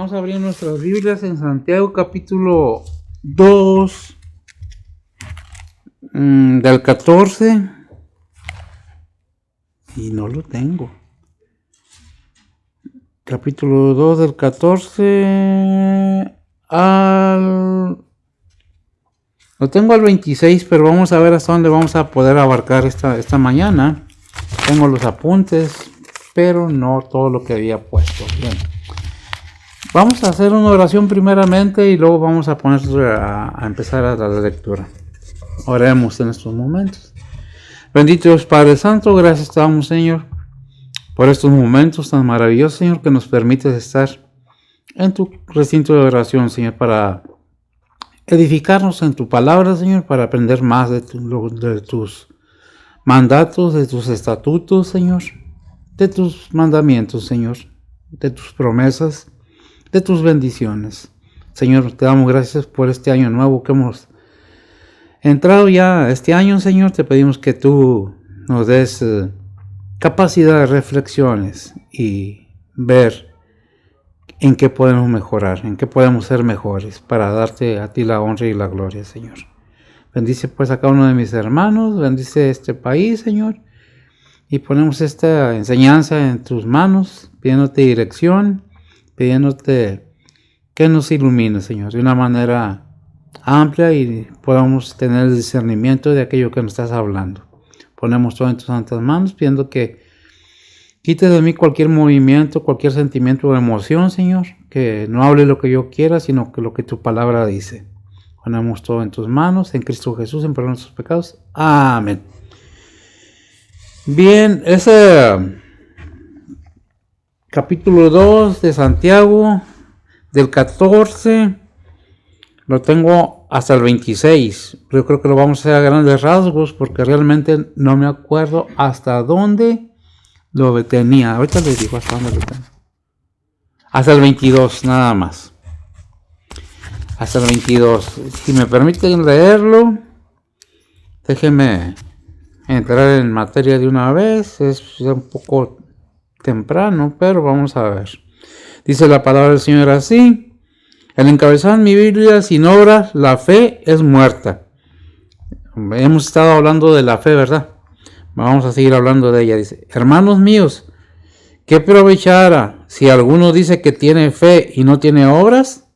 vamos a abrir nuestras Biblias en Santiago capítulo 2, del 14. Y no lo tengo. Capítulo 2 del 14 al... Lo tengo al 26, pero vamos a ver hasta dónde vamos a poder abarcar esta mañana. Tengo los apuntes, pero no todo lo que había puesto. Bien. Vamos a hacer una oración primeramente y luego vamos a poner a empezar a la lectura. Oremos en estos momentos. Bendito Dios Padre Santo, gracias te damos, Señor, por estos momentos tan maravillosos, Señor, que nos permites estar en tu recinto de oración, Señor, para edificarnos en tu palabra, Señor, para aprender más de tus mandatos, de tus estatutos, Señor, de tus mandamientos, Señor, de tus promesas, de tus bendiciones. Señor, te damos gracias por este año nuevo que hemos entrado ya este año, Señor. Te pedimos que tú nos des capacidad de reflexiones y ver en qué podemos mejorar, en qué podemos ser mejores para darte a ti la honra y la gloria, Señor. Bendice pues a cada uno de mis hermanos, bendice este país, Señor, y ponemos esta enseñanza en tus manos, pidiéndote dirección, pidiéndote que nos ilumine, Señor, de una manera amplia y podamos tener el discernimiento de aquello que nos estás hablando. Ponemos todo en tus santas manos, pidiendo que quites de mí cualquier movimiento, cualquier sentimiento o emoción, Señor, que no hable lo que yo quiera, sino que lo que tu palabra dice. Ponemos todo en tus manos, en Cristo Jesús, en perdón de nuestros pecados. Amén. Bien, ese capítulo 2 de Santiago, del 14, lo tengo hasta el 26. Yo creo que lo vamos a hacer a grandes rasgos, porque realmente no me acuerdo hasta dónde lo tenía. Ahorita les digo hasta dónde lo tengo. Hasta el 22, nada más. Hasta el 22. Si me permiten leerlo, déjenme entrar en materia de una vez. Es un poco temprano, pero vamos a ver. Dice la palabra del Señor así: el encabezado en mi Biblia: sin obras la fe es muerta. Hemos estado hablando de la fe, ¿verdad? Vamos a seguir hablando de ella. Dice: hermanos míos, ¿qué aprovechará si alguno dice que tiene fe y no tiene obras?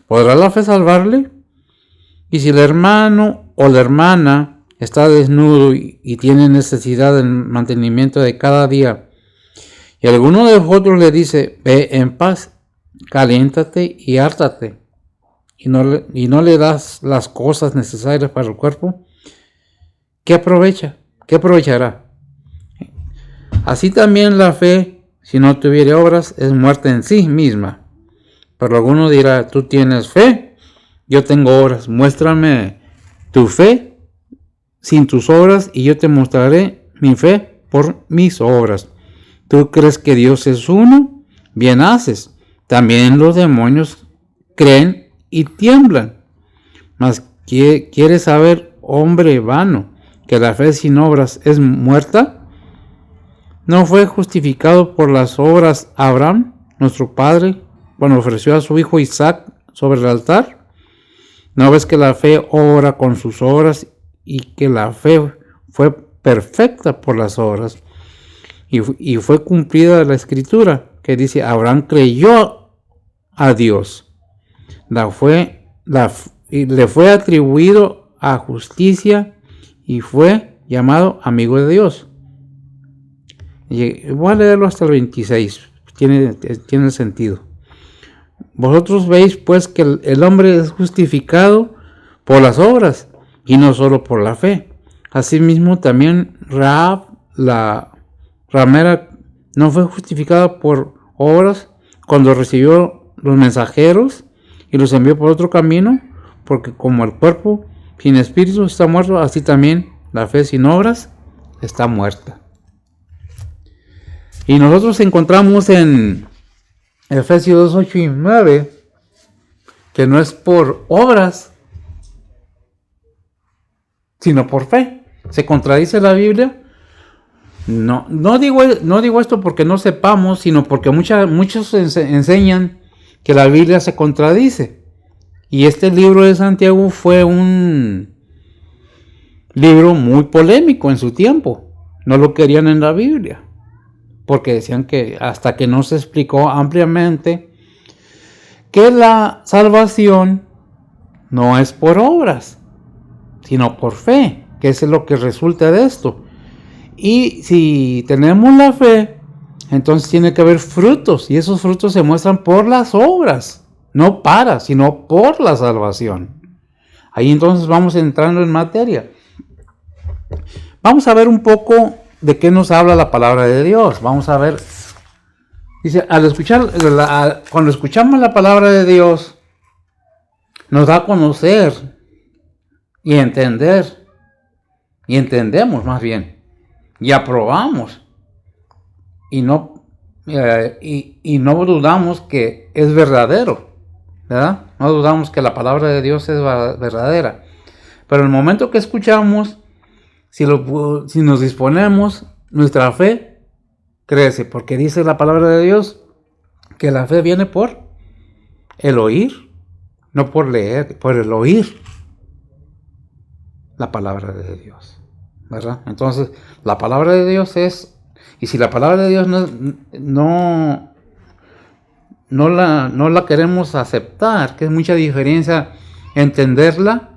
¿Podrá la fe salvarle? Y si el hermano o la hermana está desnudo y tiene necesidad del mantenimiento de cada día, y alguno de vosotros le dice: ve en paz, caliéntate y hártate, y no le das las cosas necesarias para el cuerpo, ¿qué aprovecha? ¿Qué aprovechará? Así también la fe, si no tuviere obras, es muerta en sí misma. Pero alguno dirá: tú tienes fe, yo tengo obras. Muéstrame tu fe sin tus obras, y yo te mostraré mi fe por mis obras. ¿Tú crees que Dios es uno? Bien haces. También los demonios creen y tiemblan. Mas ¿quieres saber, hombre vano, que la fe sin obras es muerta? ¿No fue justificado por las obras Abraham, nuestro padre, cuando ofreció a su hijo Isaac sobre el altar? ¿No ves que la fe obra con sus obras, y que la fe fue perfecta por las obras? Y fue cumplida la escritura, que dice: Abraham creyó a Dios, y le fue atribuido a justicia, y fue llamado amigo de Dios. Y voy a leerlo hasta el 26, tiene sentido. Vosotros veis pues que el hombre es justificado por las obras, y no solo por la fe. Asimismo también Rahab, la ramera, no fue justificada por obras cuando recibió los mensajeros y los envió por otro camino, porque como el cuerpo sin espíritu está muerto, así también la fe sin obras está muerta. Y nosotros encontramos en Efesios 2, 8 y 9 que no es por obras, sino por fe. ¿Se contradice la Biblia? No digo esto porque no sepamos, sino porque muchos enseñan que la Biblia se contradice. Y este libro de Santiago fue un libro muy polémico en su tiempo. No lo querían en la Biblia, porque decían que hasta que no se explicó ampliamente que la salvación no es por obras, sino por fe, que es lo que resulta de esto. Y si tenemos la fe, entonces tiene que haber frutos, y esos frutos se muestran por las obras, no para, sino por la salvación. Ahí entonces vamos entrando en materia. Vamos a ver un poco de qué nos habla la palabra de Dios. Vamos a ver. Dice, cuando escuchamos la palabra de Dios, nos da a conocer y entender, y entendemos más bien, y aprobamos, y no dudamos que es verdadero, ¿verdad? No dudamos que la palabra de Dios es verdadera. Pero el momento que escuchamos, si nos disponemos, nuestra fe crece, porque dice la palabra de Dios que la fe viene por el oír, no por leer, por el oír la palabra de Dios, ¿verdad? Entonces, la palabra de Dios es, y si la palabra de Dios no la queremos aceptar, que es mucha diferencia entenderla,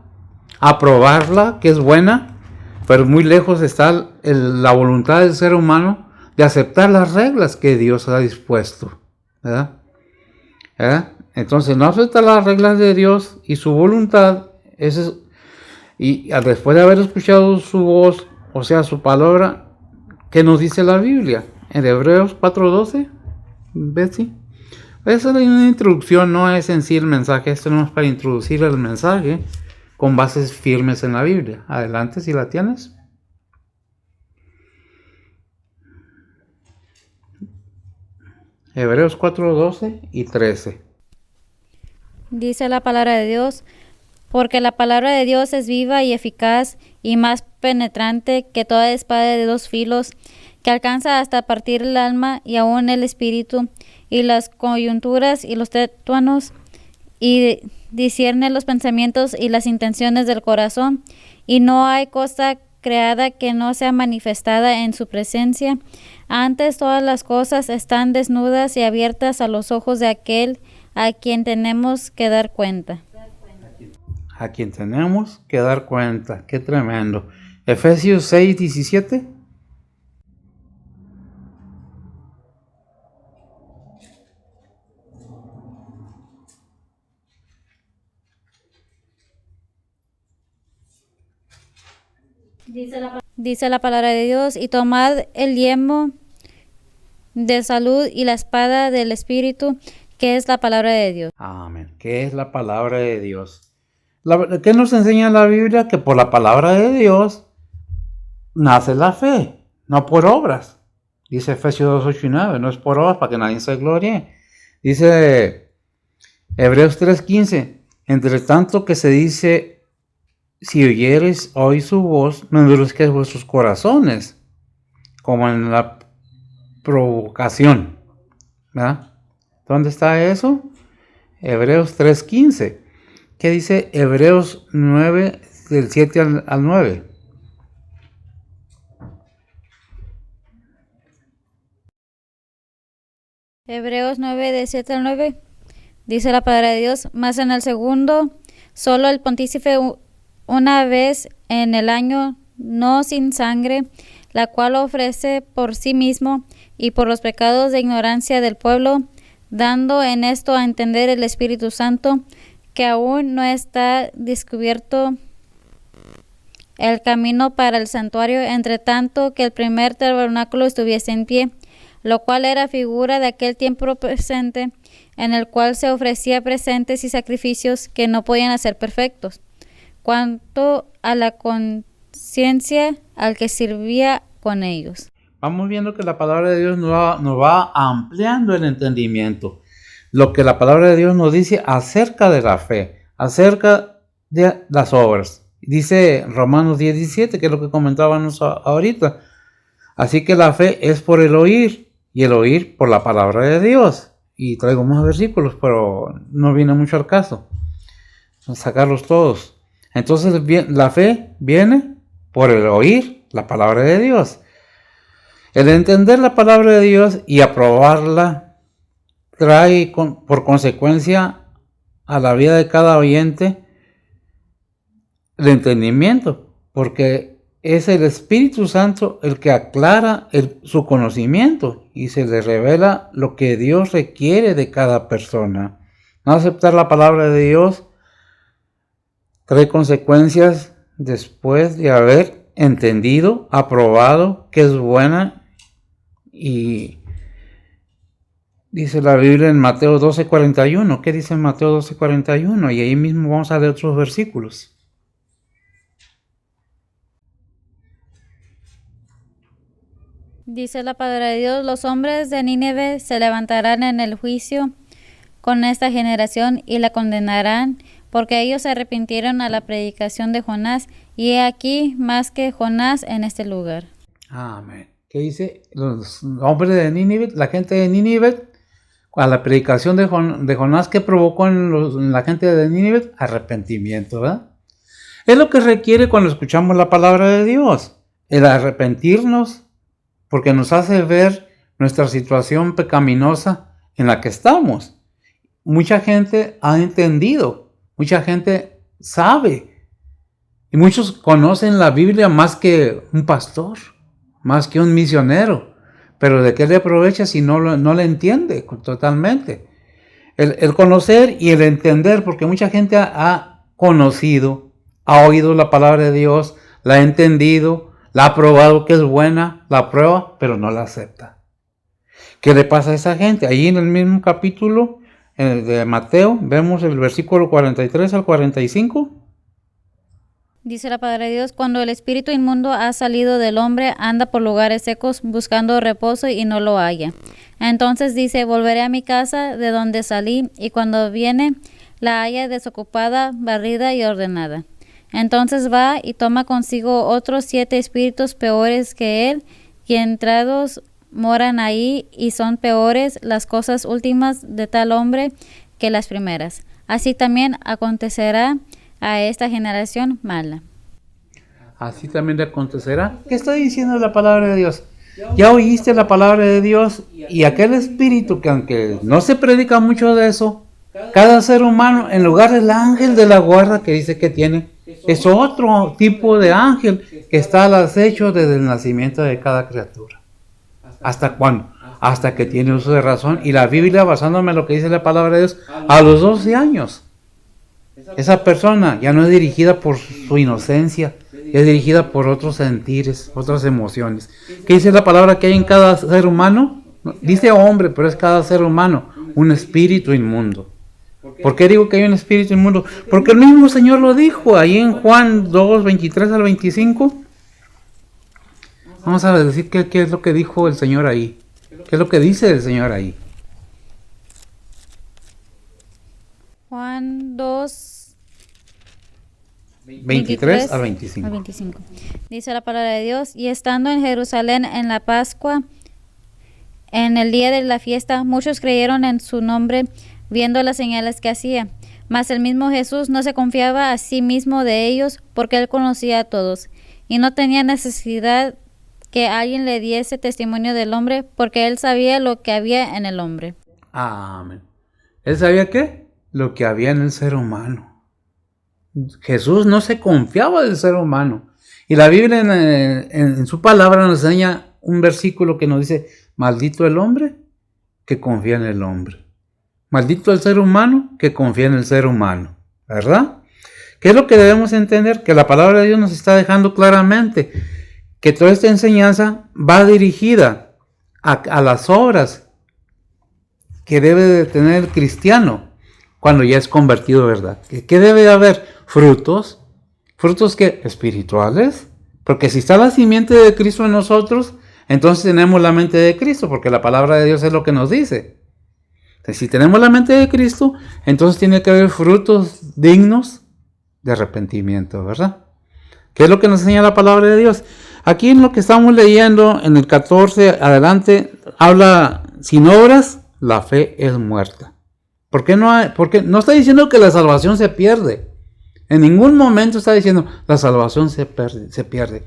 aprobarla, que es buena, pero muy lejos está la voluntad del ser humano de aceptar las reglas que Dios ha dispuesto, ¿verdad? Entonces, no aceptar las reglas de Dios y su voluntad, y después de haber escuchado su voz, o sea, su palabra, ¿qué nos dice la Biblia? En Hebreos 4:12, Betsy. Esa es una introducción, no es en sí el mensaje, esto no es para introducir el mensaje con bases firmes en la Biblia. Adelante, si la tienes. Hebreos 4:12 y 13. Dice la palabra de Dios, porque la palabra de Dios es viva y eficaz y más penetrante que toda espada de dos filos, que alcanza hasta partir el alma y aún el espíritu y las coyunturas y los tuétanos, y discierne los pensamientos y las intenciones del corazón, y no hay cosa creada que no sea manifestada en su presencia. Antes todas las cosas están desnudas y abiertas a los ojos de aquel a quien tenemos que dar cuenta. A quien tenemos que dar cuenta. Qué tremendo. Efesios 6:17. Dice la palabra de Dios, y tomad el yelmo de salud y la espada del Espíritu, que es la palabra de Dios. Amén. ¿Qué es la palabra de Dios? ¿Qué nos enseña la Biblia? Que por la palabra de Dios nace la fe, no por obras. Dice Efesios 2:8-9, no es por obras para que nadie se glorie. Dice Hebreos 3:15, entre tanto que se dice, si oyeres hoy su voz, no endurezcáis vuestros corazones, como en la provocación, ¿verdad? ¿Dónde está eso? Hebreos 3:15. ¿Qué dice Hebreos 9, del 7 al 9? Hebreos 9, de 7 al 9, dice la palabra de Dios, mas en el segundo, solo el pontífice una vez en el año, no sin sangre, la cual ofrece por sí mismo y por los pecados de ignorancia del pueblo, dando en esto a entender el Espíritu Santo, que aún no está descubierto el camino para el santuario, entre tanto que el primer tabernáculo estuviese en pie, lo cual era figura de aquel tiempo presente, en el cual se ofrecía presentes y sacrificios que no podían hacer perfectos, cuanto a la conciencia al que servía con ellos. Vamos viendo que la palabra de Dios nos va ampliando el entendimiento. Lo que la palabra de Dios nos dice acerca de la fe, acerca de las obras. Dice Romanos 10:17, que es lo que comentábamos ahorita. Así que la fe es por el oír, y el oír por la palabra de Dios. y traigo más versículos, pero no viene mucho al caso sacarlos todos. Entonces la fe viene por el oír la palabra de Dios. El entender la palabra de Dios y aprobarla trae por consecuencia a la vida de cada oyente el entendimiento, porque es el Espíritu Santo el que aclara su conocimiento y se le revela lo que Dios requiere de cada persona. No aceptar la palabra de Dios trae consecuencias después de haber entendido, aprobado que es buena, y dice la Biblia en Mateo 12:41. ¿Qué dice en Mateo 12:41? Y ahí mismo vamos a leer otros versículos. Dice la palabra de Dios: los hombres de Nínive se levantarán en el juicio con esta generación y la condenarán, porque ellos se arrepintieron a la predicación de Jonás, y he aquí más que Jonás en este lugar. Amén. ¿Qué dice? Los hombres de Nínive, la gente de Nínive, a la predicación de Jonás, que provocó en la gente de Nínive arrepentimiento, ¿verdad? Es lo que requiere cuando escuchamos la palabra de Dios, el arrepentirnos, porque nos hace ver nuestra situación pecaminosa en la que estamos. Mucha gente ha entendido, mucha gente sabe, y muchos conocen la Biblia más que un pastor, más que un misionero, pero ¿de qué le aprovecha si no le entiende totalmente? El conocer y el entender, porque mucha gente ha conocido, ha oído la palabra de Dios, la ha entendido, la ha probado que es buena, la prueba, pero no la acepta. ¿Qué le pasa a esa gente? Ahí en el mismo capítulo de Mateo, vemos el versículo 43 al 45. Dice la palabra de Dios: cuando el espíritu inmundo ha salido del hombre, anda por lugares secos buscando reposo y no lo halla. Entonces dice: volveré a mi casa de donde salí, y cuando viene la halla desocupada, barrida y ordenada. Entonces va y toma consigo otros 7 espíritus peores que él, y entrados moran ahí, y son peores las cosas últimas de tal hombre que las primeras. Así también acontecerá a esta generación mala. Así también le acontecerá. ¿Qué está diciendo la palabra de Dios? Ya oíste la palabra de Dios, y aquel espíritu que, aunque no se predica mucho de eso, cada ser humano, en lugar del ángel de la guarda que dice que tiene, es otro tipo de ángel que está al acecho desde el nacimiento de cada criatura. ¿Hasta cuándo? Hasta que tiene uso de razón. Y la Biblia, basándome en lo que dice la palabra de Dios, a los 12 años. Esa persona ya no es dirigida por su inocencia, es dirigida por otros sentires, otras emociones. ¿Qué dice la palabra que hay en cada ser humano? Dice hombre, pero es cada ser humano, un espíritu inmundo. ¿Por qué digo que hay un espíritu inmundo? Porque el mismo Señor lo dijo ahí en Juan 2, 23 al 25. Vamos a decir qué es lo que dijo el Señor ahí. ¿Qué es lo que dice el Señor ahí? Juan 2, 23 al 25. Dice la palabra de Dios: y estando en Jerusalén en la Pascua, en el día de la fiesta, muchos creyeron en su nombre, viendo las señales que hacía. Mas el mismo Jesús no se confiaba a sí mismo de ellos, porque él conocía a todos, y no tenía necesidad que alguien le diese testimonio del hombre, porque él sabía lo que había en el hombre. Amén. ¿Él sabía qué? Lo que había en el ser humano. Jesús no se confiaba del ser humano. Y la Biblia en su palabra nos enseña un versículo que nos dice: maldito el hombre que confía en el hombre. Maldito el ser humano que confía en el ser humano. ¿Verdad? ¿Qué es lo que debemos entender? Que la palabra de Dios nos está dejando claramente que toda esta enseñanza va dirigida a las obras que debe de tener el cristiano cuando ya es convertido, ¿verdad? ¿Qué debe de haber? Frutos. ¿Frutos qué? Espirituales. Porque si está la simiente de Cristo en nosotros, entonces tenemos la mente de Cristo, porque la palabra de Dios es lo que nos dice. Entonces, si tenemos la mente de Cristo, entonces tiene que haber frutos dignos de arrepentimiento, ¿verdad? ¿Qué es lo que nos enseña la palabra de Dios? Aquí en lo que estamos leyendo, en el 14 adelante, habla: sin obras la fe es muerta. Porque no está diciendo que la salvación se pierde. En ningún momento está diciendo la salvación se pierde.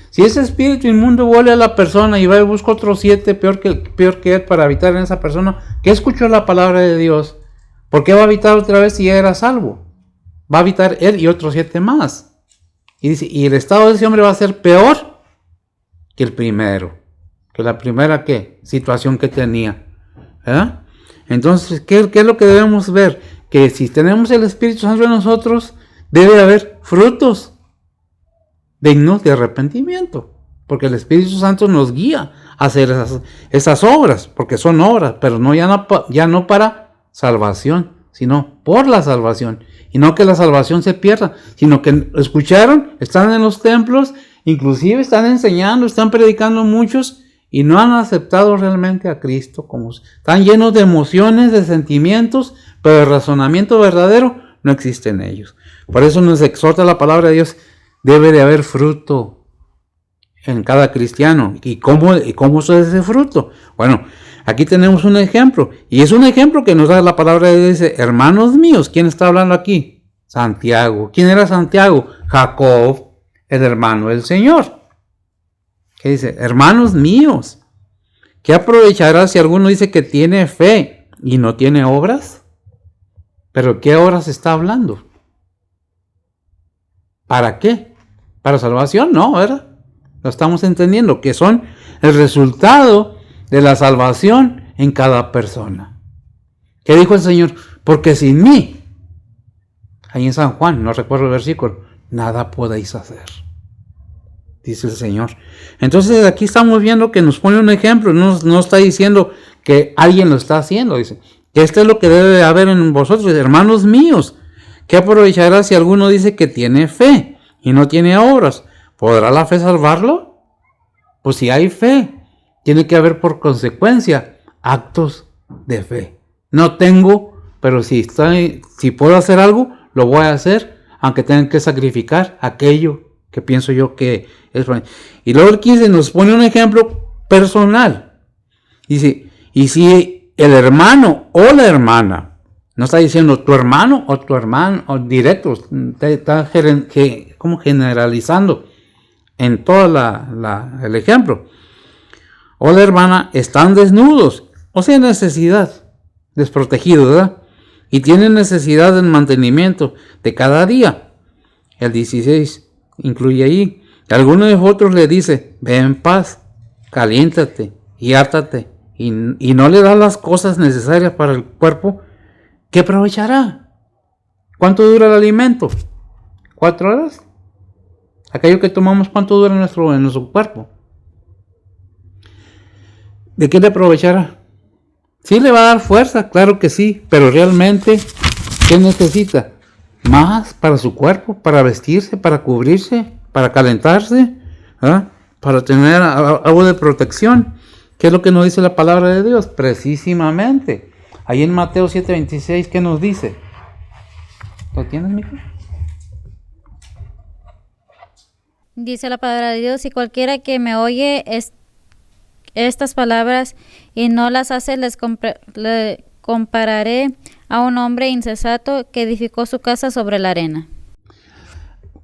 Si ese espíritu inmundo vuelve a la persona y va y busca otros 7 peor que él para habitar en esa persona, que escuchó la palabra de Dios, ¿por qué va a habitar otra vez si ya era salvo? Va a habitar él y otros 7 más. Y dice, y el estado de ese hombre va a ser peor que el primero. Que la primera, ¿qué? Situación que tenía. Entonces, ¿qué es lo que debemos ver? Que si tenemos el Espíritu Santo en nosotros, debe haber frutos dignos de arrepentimiento, porque el Espíritu Santo nos guía a hacer esas obras, porque son obras, pero ya no para salvación, sino por la salvación, y no que la salvación se pierda, sino que escucharon, están en los templos, inclusive están enseñando, están predicando muchos, y no han aceptado realmente a Cristo, como están llenos de emociones, de sentimientos, pero el razonamiento verdadero no existe en ellos. Por eso nos exhorta la palabra de Dios. Debe de haber fruto en cada cristiano. ¿Y cómo es ese fruto? Bueno, aquí tenemos un ejemplo. Y es un ejemplo que nos da la palabra de Dios. Dice, hermanos míos, ¿quién está hablando aquí? Santiago. ¿Quién era Santiago? Jacob, el hermano del Señor. ¿Qué dice? Hermanos míos, ¿qué aprovechará si alguno dice que tiene fe y no tiene obras? ¿Pero qué obras está hablando? ¿Para qué? ¿Para salvación? No, ¿verdad? Lo estamos entendiendo, que son el resultado de la salvación en cada persona. ¿Qué dijo el Señor? Porque sin mí, ahí en San Juan, no recuerdo el versículo, nada podéis hacer, dice el Señor. Entonces aquí estamos viendo que nos pone un ejemplo, no está diciendo que alguien lo está haciendo, dice que esto es lo que debe de haber en vosotros, hermanos míos. ¿Qué aprovechará si alguno dice que tiene fe y no tiene obras? ¿Podrá la fe salvarlo? Pues si hay fe, tiene que haber por consecuencia actos de fe. No tengo, pero si puedo hacer algo, lo voy a hacer, aunque tengan que sacrificar aquello que pienso yo que es. Y luego el 15 nos pone un ejemplo personal. Dice, y si el hermano o la hermana, no está diciendo tu hermano o tu hermano, o directo, está como generalizando en todo el ejemplo. O la hermana están desnudos, o sea, necesidad, desprotegidos, ¿verdad? Y tienen necesidad del mantenimiento de cada día. El 16 incluye ahí. Alguno de vosotros le dice, ve en paz, caliéntate y hártate, y no le da las cosas necesarias para el cuerpo, ¿qué aprovechará? ¿Cuánto dura el alimento? ¿4 horas? Aquello que tomamos, ¿cuánto dura en nuestro cuerpo? ¿De qué le aprovechará? Sí le va a dar fuerza, claro que sí, pero realmente, ¿qué necesita? Más para su cuerpo, para vestirse, para cubrirse, para calentarse, para tener algo de protección. ¿Qué es lo que nos dice la palabra de Dios? Precisamente. Ahí en Mateo 7:26, ¿qué nos dice? ¿Lo tienes, mijo? Dice la palabra de Dios, y cualquiera que me oye estas palabras y no las hace, le compararé a un hombre insensato que edificó su casa sobre la arena.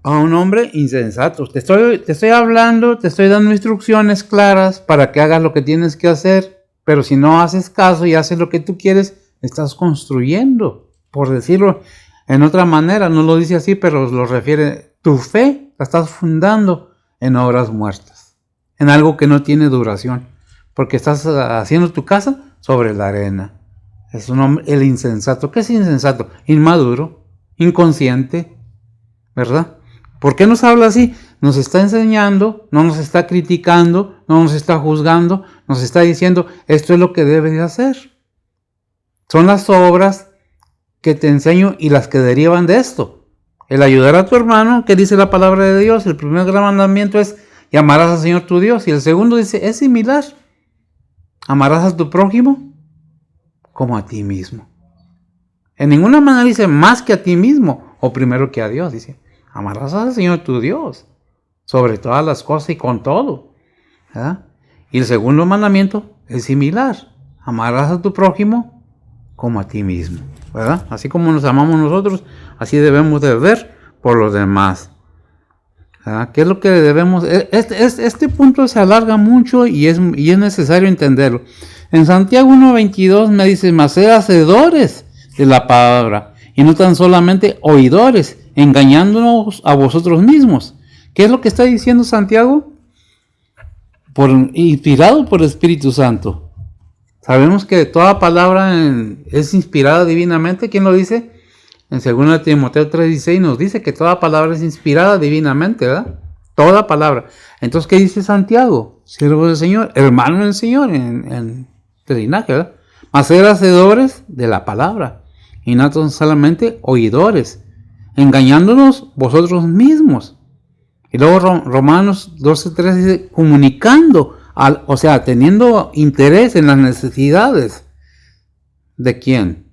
A un hombre insensato. Te estoy hablando, te estoy dando instrucciones claras para que hagas lo que tienes que hacer. Pero si no haces caso y haces lo que tú quieres, estás construyendo, por decirlo en otra manera, no lo dice así, pero lo refiere, tu fe la estás fundando en obras muertas, en algo que no tiene duración, porque estás haciendo tu casa sobre la arena. Es un hombre, el insensato. ¿Qué es insensato? Inmaduro, inconsciente, ¿verdad? ¿Por qué nos habla así? Nos está enseñando, no nos está criticando, no nos está juzgando, nos está diciendo, esto es lo que debes de hacer. Son las obras que te enseño y las que derivan de esto. El ayudar a tu hermano, que dice la palabra de Dios, el primer gran mandamiento es, y amarás al Señor tu Dios. Y el segundo dice, es similar. Amarás a tu prójimo como a ti mismo. En ninguna manera dice más que a ti mismo, o primero que a Dios, dice. Amarás al Señor tu Dios sobre todas las cosas y con todo. ¿Verdad? Y el segundo mandamiento es similar. amarás a tu prójimo como a ti mismo, ¿verdad? Así como nos amamos nosotros, así debemos de ver por los demás. ¿Verdad? ¿Qué es lo que debemos? Este punto se alarga mucho y es necesario entenderlo. En Santiago 1:22 me dice, mas sed hacedores de la palabra y no tan solamente oidores, engañándonos a vosotros mismos. ¿Qué es lo que está diciendo Santiago? Inspirado por el Espíritu Santo. Sabemos que toda palabra es inspirada divinamente. ¿Quién lo dice? En 2 Timoteo 3:16 nos dice que toda palabra es inspirada divinamente, ¿verdad? Toda palabra. Entonces, ¿qué dice Santiago? Siervo del Señor, hermano del Señor, en linaje, ¿verdad? Mas ser hacedores de la palabra y no solamente oidores, engañándonos vosotros mismos. Y luego Romanos 12:3 dice, comunicando, o sea, teniendo interés en las necesidades. ¿De quién?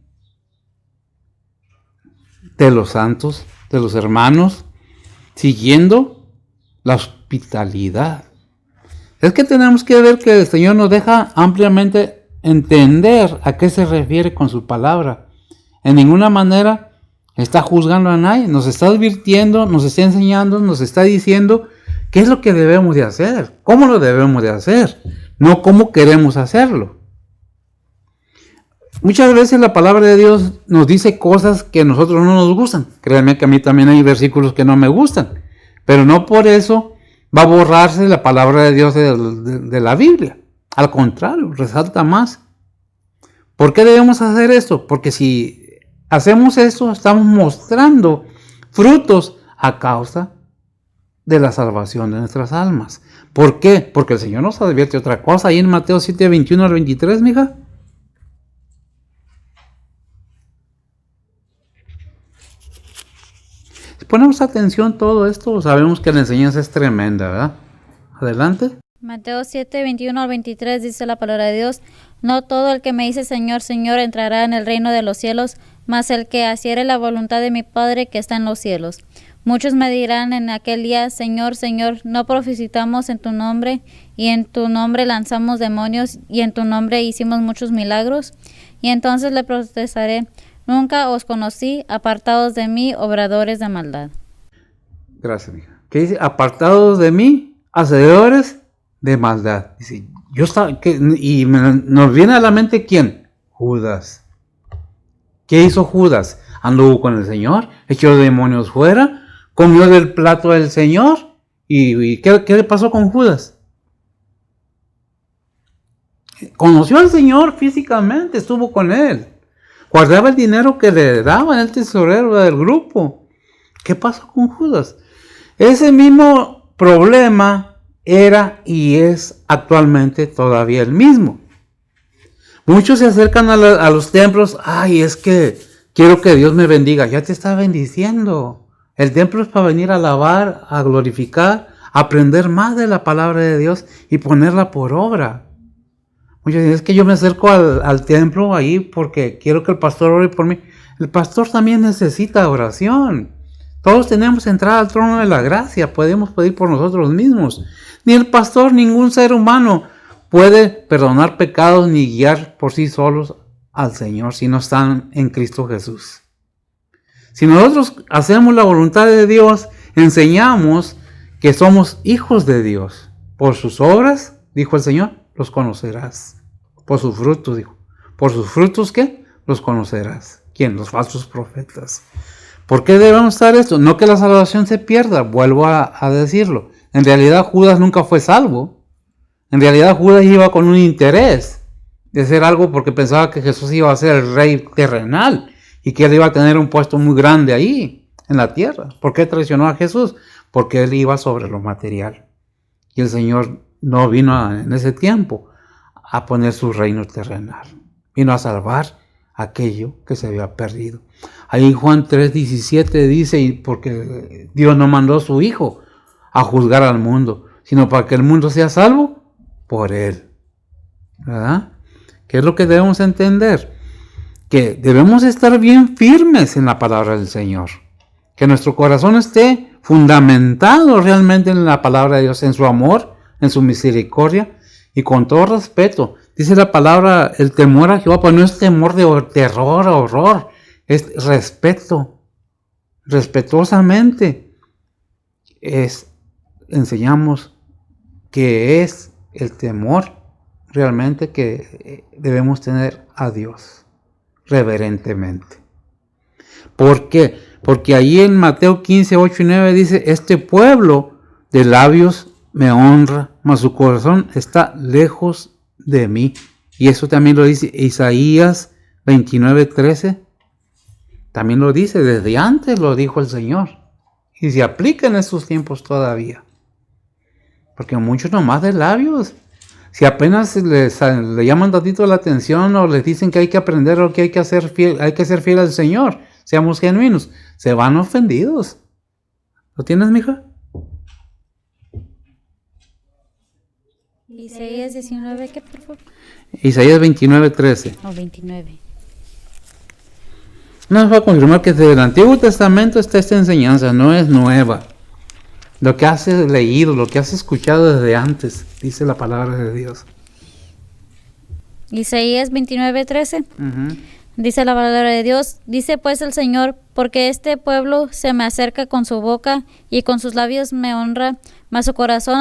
De los santos, de los hermanos, siguiendo la hospitalidad. Es que tenemos que ver que el Señor nos deja ampliamente entender a qué se refiere con su palabra. En ninguna manera está juzgando a nadie, nos está advirtiendo, nos está enseñando, nos está diciendo qué es lo que debemos de hacer, cómo lo debemos de hacer, no cómo queremos hacerlo. Muchas veces la palabra de Dios nos dice cosas que a nosotros no nos gustan. Créanme que a mí también hay versículos que no me gustan, pero no por eso va a borrarse la palabra de Dios de la Biblia. Al contrario, resalta más. ¿Por qué debemos hacer esto? Porque si hacemos esto, estamos mostrando frutos a causa de la salvación de nuestras almas. ¿Por qué? Porque el Señor nos advierte otra cosa. Ahí en Mateo 7:21 al 23, mija. Si ponemos atención a todo esto, sabemos que la enseñanza es tremenda, ¿verdad? Adelante. Mateo 7:21 al 23 dice la palabra de Dios, no todo el que me dice Señor, Señor entrará en el reino de los cielos, mas el que hiciere la voluntad de mi Padre que está en los cielos. Muchos me dirán en aquel día, Señor, Señor, no profetizamos en tu nombre, y en tu nombre lanzamos demonios, y en tu nombre hicimos muchos milagros. Y entonces le protestaré, nunca os conocí, apartados de mí, obradores de maldad. Gracias, mija. ¿Qué dice? Apartados de mí, hacedores de maldad. Dice, nos viene a la mente ¿quién? Judas. ¿Qué hizo Judas? Anduvo con el Señor, echó demonios fuera, comió del plato del Señor. ¿Y qué le pasó con Judas? Conoció al Señor físicamente, estuvo con él. Guardaba el dinero que le daban el tesorero del grupo. ¿Qué pasó con Judas? Ese mismo problema era y es actualmente todavía el mismo. Muchos se acercan a los templos. Ay, es que quiero que Dios me bendiga. Ya te está bendiciendo. El templo es para venir a alabar, a glorificar, a aprender más de la palabra de Dios y ponerla por obra. Muchos dicen, es que yo me acerco al templo ahí porque quiero que el pastor ore por mí. El pastor también necesita oración. Todos tenemos entrada al trono de la gracia. Podemos pedir por nosotros mismos. Ni el pastor, ningún ser humano puede perdonar pecados ni guiar por sí solos al Señor si no están en Cristo Jesús. Si nosotros hacemos la voluntad de Dios, enseñamos que somos hijos de Dios. Por sus obras, dijo el Señor, los conocerás. Por sus frutos, dijo. ¿Por sus frutos qué? Los conocerás. ¿Quién? Los falsos profetas. ¿Por qué debemos estar esto? No que la salvación se pierda, vuelvo a decirlo. En realidad Judas nunca fue salvo. En realidad Judas iba con un interés de hacer algo porque pensaba que Jesús iba a ser el rey terrenal y que él iba a tener un puesto muy grande ahí en la tierra. ¿Por qué traicionó a Jesús? Porque él iba sobre lo material. Y el Señor no vino en ese tiempo a poner su reino terrenal. Vino a salvar aquello que se había perdido. Ahí Juan 3:17 dice, y porque Dios no mandó a su Hijo a juzgar al mundo, sino para que el mundo sea salvo por Él. ¿Verdad? ¿Qué es lo que debemos entender? Que debemos estar bien firmes en la palabra del Señor. Que nuestro corazón esté fundamentado realmente en la palabra de Dios, en su amor, en su misericordia y con todo respeto. Dice la palabra, el temor a Jehová, pues no es temor de terror o horror, es respeto, respetuosamente. Enseñamos que es el temor realmente que debemos tener a Dios, reverentemente. ¿Por qué? Porque ahí en Mateo 15, 8 y 9 dice, este pueblo de labios me honra, mas su corazón está lejos de mí. Y eso también lo dice Isaías 29, 13. También lo dice, desde antes lo dijo el Señor. Y se aplica en estos tiempos todavía. Porque muchos nomás de labios, si apenas le llaman tantito la atención o les dicen que hay que aprender o que hay que ser fiel al Señor, seamos genuinos, se van ofendidos. ¿Lo tienes, mija? Isaías 19, ¿qué, por favor? Isaías 29, 13. 29. Nos va a confirmar que desde el Antiguo Testamento está esta enseñanza, no es nueva. Lo que has leído, lo que has escuchado desde antes, dice la palabra de Dios. Isaías 29, 13. Uh-huh. Dice la palabra de Dios, dice pues el Señor, porque este pueblo se me acerca con su boca y con sus labios me honra, mas su corazón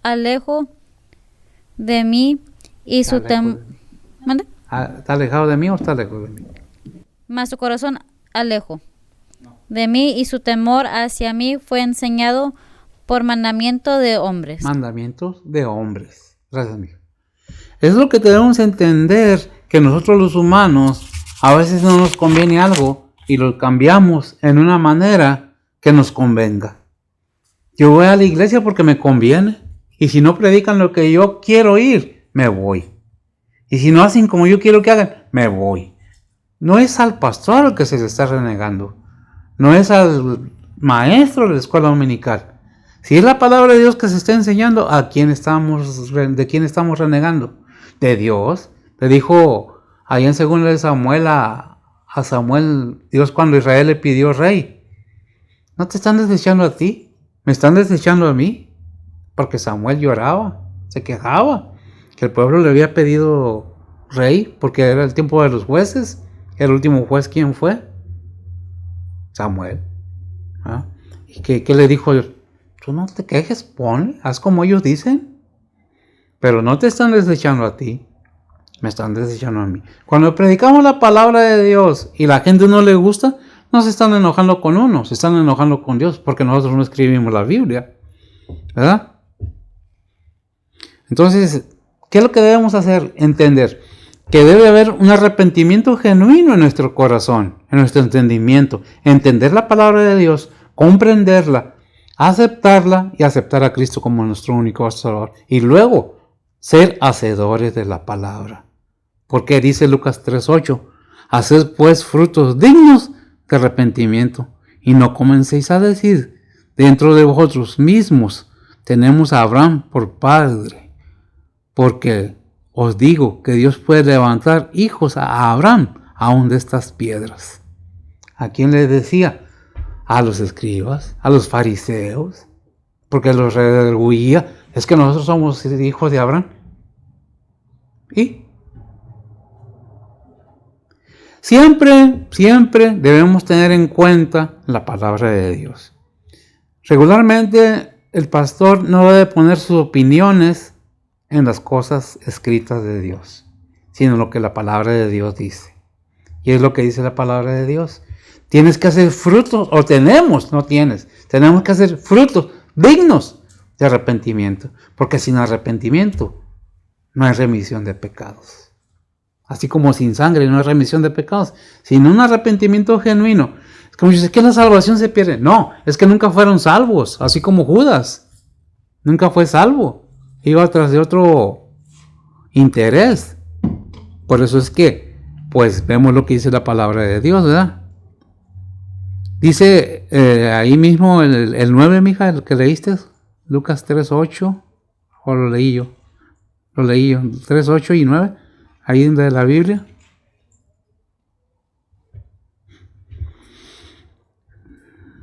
alejo de mí y su temor. ¿Está alejado de mí o está lejos de mí? Mas su corazón alejo de mí y su temor hacia mí fue enseñado por mandamiento de hombres. Mandamientos de hombres. Gracias, amigo. Es lo que debemos entender, que nosotros los humanos a veces no nos conviene algo y lo cambiamos en una manera que nos convenga. Yo voy a la iglesia porque me conviene y si no predican lo que yo quiero oír, me voy. Y si no hacen como yo quiero que hagan, me voy. No es al pastor al que se le está renegando. No es al maestro de la escuela dominical. Si es la palabra de Dios que se está enseñando, ¿de quién estamos renegando? De Dios. Le dijo ahí en 2 Samuel a Samuel, Dios cuando Israel le pidió rey. ¿No te están desechando a ti? ¿Me están desechando a mí? Porque Samuel lloraba, se quejaba, que el pueblo le había pedido rey, porque era el tiempo de los jueces. El último juez, ¿quién fue? Samuel. ¿Ah? ¿Y qué le dijo? Tú no te quejes, haz como ellos dicen. Pero no te están desechando a ti, me están desechando a mí. Cuando predicamos la palabra de Dios y la gente no le gusta, no se están enojando con uno, se están enojando con Dios, porque nosotros no escribimos la Biblia, ¿verdad? Entonces, ¿qué es lo que debemos hacer? Entender que debe haber un arrepentimiento genuino en nuestro corazón, en nuestro entendimiento. Entender la palabra de Dios, comprenderla, aceptarla y aceptar a Cristo como nuestro único Salvador. Y luego, ser hacedores de la palabra. Porque dice Lucas 3:8, haced pues frutos dignos de arrepentimiento y no comencéis a decir dentro de vosotros mismos, tenemos a Abraham por padre, porque os digo que Dios puede levantar hijos a Abraham aún de estas piedras. ¿A quién le decía? A los escribas, a los fariseos, porque los redarguía. Es que nosotros somos hijos de Abraham. ¿Y? Siempre debemos tener en cuenta la palabra de Dios. Regularmente el pastor no debe poner sus opiniones en las cosas escritas de Dios, sino lo que la palabra de Dios dice. Y es lo que dice la palabra de Dios. Tienes que hacer frutos, o tenemos que hacer frutos dignos de arrepentimiento, porque sin arrepentimiento no hay remisión de pecados. Así como sin sangre no hay remisión de pecados, sin un arrepentimiento genuino. Es como dices, que la salvación se pierde. No, es que nunca fueron salvos, así como Judas. Nunca fue salvo. Iba tras de otro interés. Por eso es que, pues, vemos lo que dice la palabra de Dios, ¿verdad? Dice ahí mismo el 9, mija, el que leíste, Lucas 3:8, o lo leí yo. 3:8 y 9, ahí de la Biblia.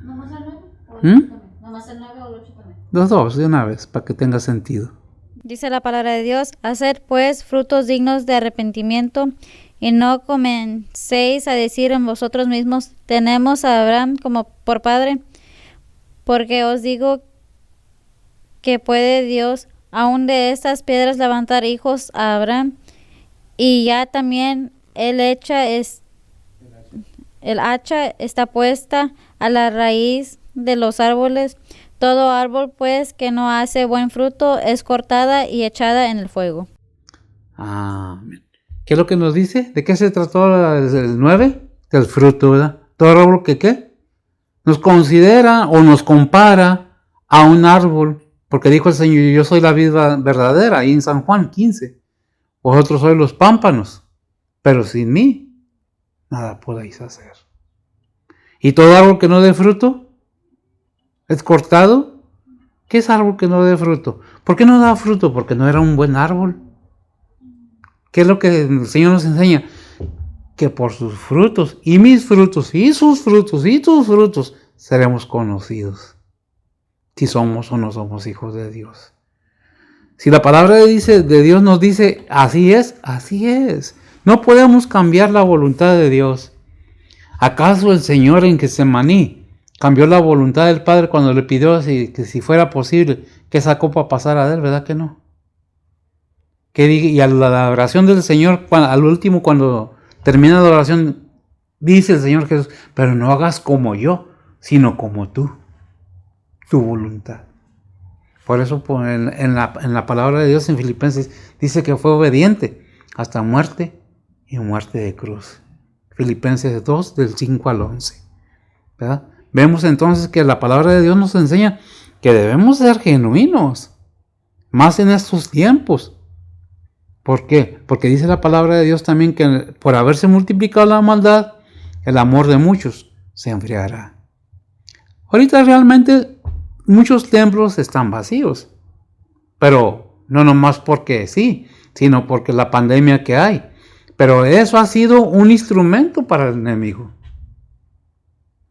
¿Nomás el 9 o el 8 también? ¿Nomás el 9 o el 8 también? Los dos, de una vez, para que tenga sentido. Dice la palabra de Dios, haced pues frutos dignos de arrepentimiento y no comencéis a decir en vosotros mismos, tenemos a Abraham como por padre, porque os digo que puede Dios aún de estas piedras levantar hijos a Abraham, y ya también el hacha está puesta a la raíz de los árboles. Todo árbol pues que no hace buen fruto es cortada y echada en el fuego. Amén. ¿Qué es lo que nos dice? ¿De qué se trató el 9? Del fruto, ¿verdad? Todo árbol que ¿qué? Nos considera o nos compara a un árbol, porque dijo el Señor, yo soy la vid verdadera, ahí en San Juan 15. Vosotros sois los pámpanos, pero sin mí nada podéis hacer. Y todo árbol que no dé fruto es cortado. ¿Qué es árbol que no dé fruto? ¿Por qué no da fruto? Porque no era un buen árbol. ¿Qué es lo que el Señor nos enseña? Que por sus frutos, y mis frutos, y sus frutos, y tus frutos, seremos conocidos. Si somos o no somos hijos de Dios. Si la palabra de Dios nos dice, así es, así es. No podemos cambiar la voluntad de Dios. ¿Acaso el Señor en Getsemaní cambió la voluntad del Padre cuando le pidió que si fuera posible que esa copa pasara de él? ¿Verdad que no? Y a la oración del Señor, al último, cuando termina la oración, dice el Señor Jesús, pero no hagas como yo, sino como tú, tu voluntad. Por eso en la palabra de Dios en Filipenses dice que fue obediente hasta muerte y muerte de cruz. Filipenses 2, del 5 al 11. ¿Verdad? Vemos entonces que la palabra de Dios nos enseña que debemos ser genuinos, más en estos tiempos. ¿Por qué? Porque dice la palabra de Dios también que por haberse multiplicado la maldad, el amor de muchos se enfriará. Ahorita realmente muchos templos están vacíos, pero no nomás porque sí, sino porque la pandemia que hay. Pero eso ha sido un instrumento para el enemigo.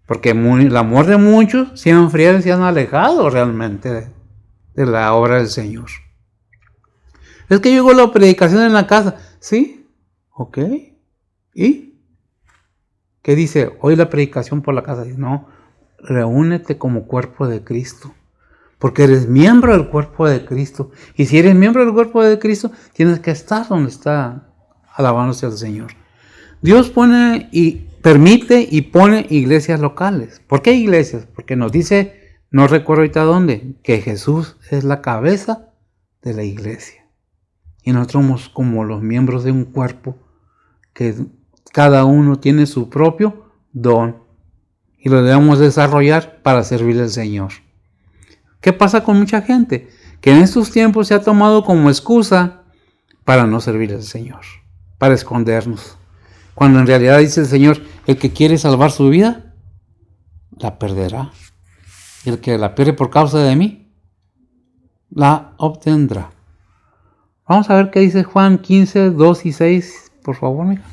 Porque el amor de muchos se han enfriado y se han alejado realmente de la obra del Señor. Es que llegó la predicación en la casa. ¿Sí? ¿Ok? ¿Y? ¿Qué dice? Hoy la predicación por la casa. Dice, no, reúnete como cuerpo de Cristo. Porque eres miembro del cuerpo de Cristo. Y si eres miembro del cuerpo de Cristo, tienes que estar donde está alabándose al Señor. Dios pone y permite y pone iglesias locales. ¿Por qué iglesias? Porque nos dice, no recuerdo ahorita dónde, que Jesús es la cabeza de la iglesia. Y nosotros somos como los miembros de un cuerpo que cada uno tiene su propio don y lo debemos desarrollar para servir al Señor. ¿Qué pasa con mucha gente? Que en estos tiempos se ha tomado como excusa para no servir al Señor, para escondernos. Cuando en realidad dice el Señor, el que quiere salvar su vida, la perderá. Y el que la pierde por causa de mí, la obtendrá. Vamos a ver qué dice Juan 15, 2 y 6, por favor, mija.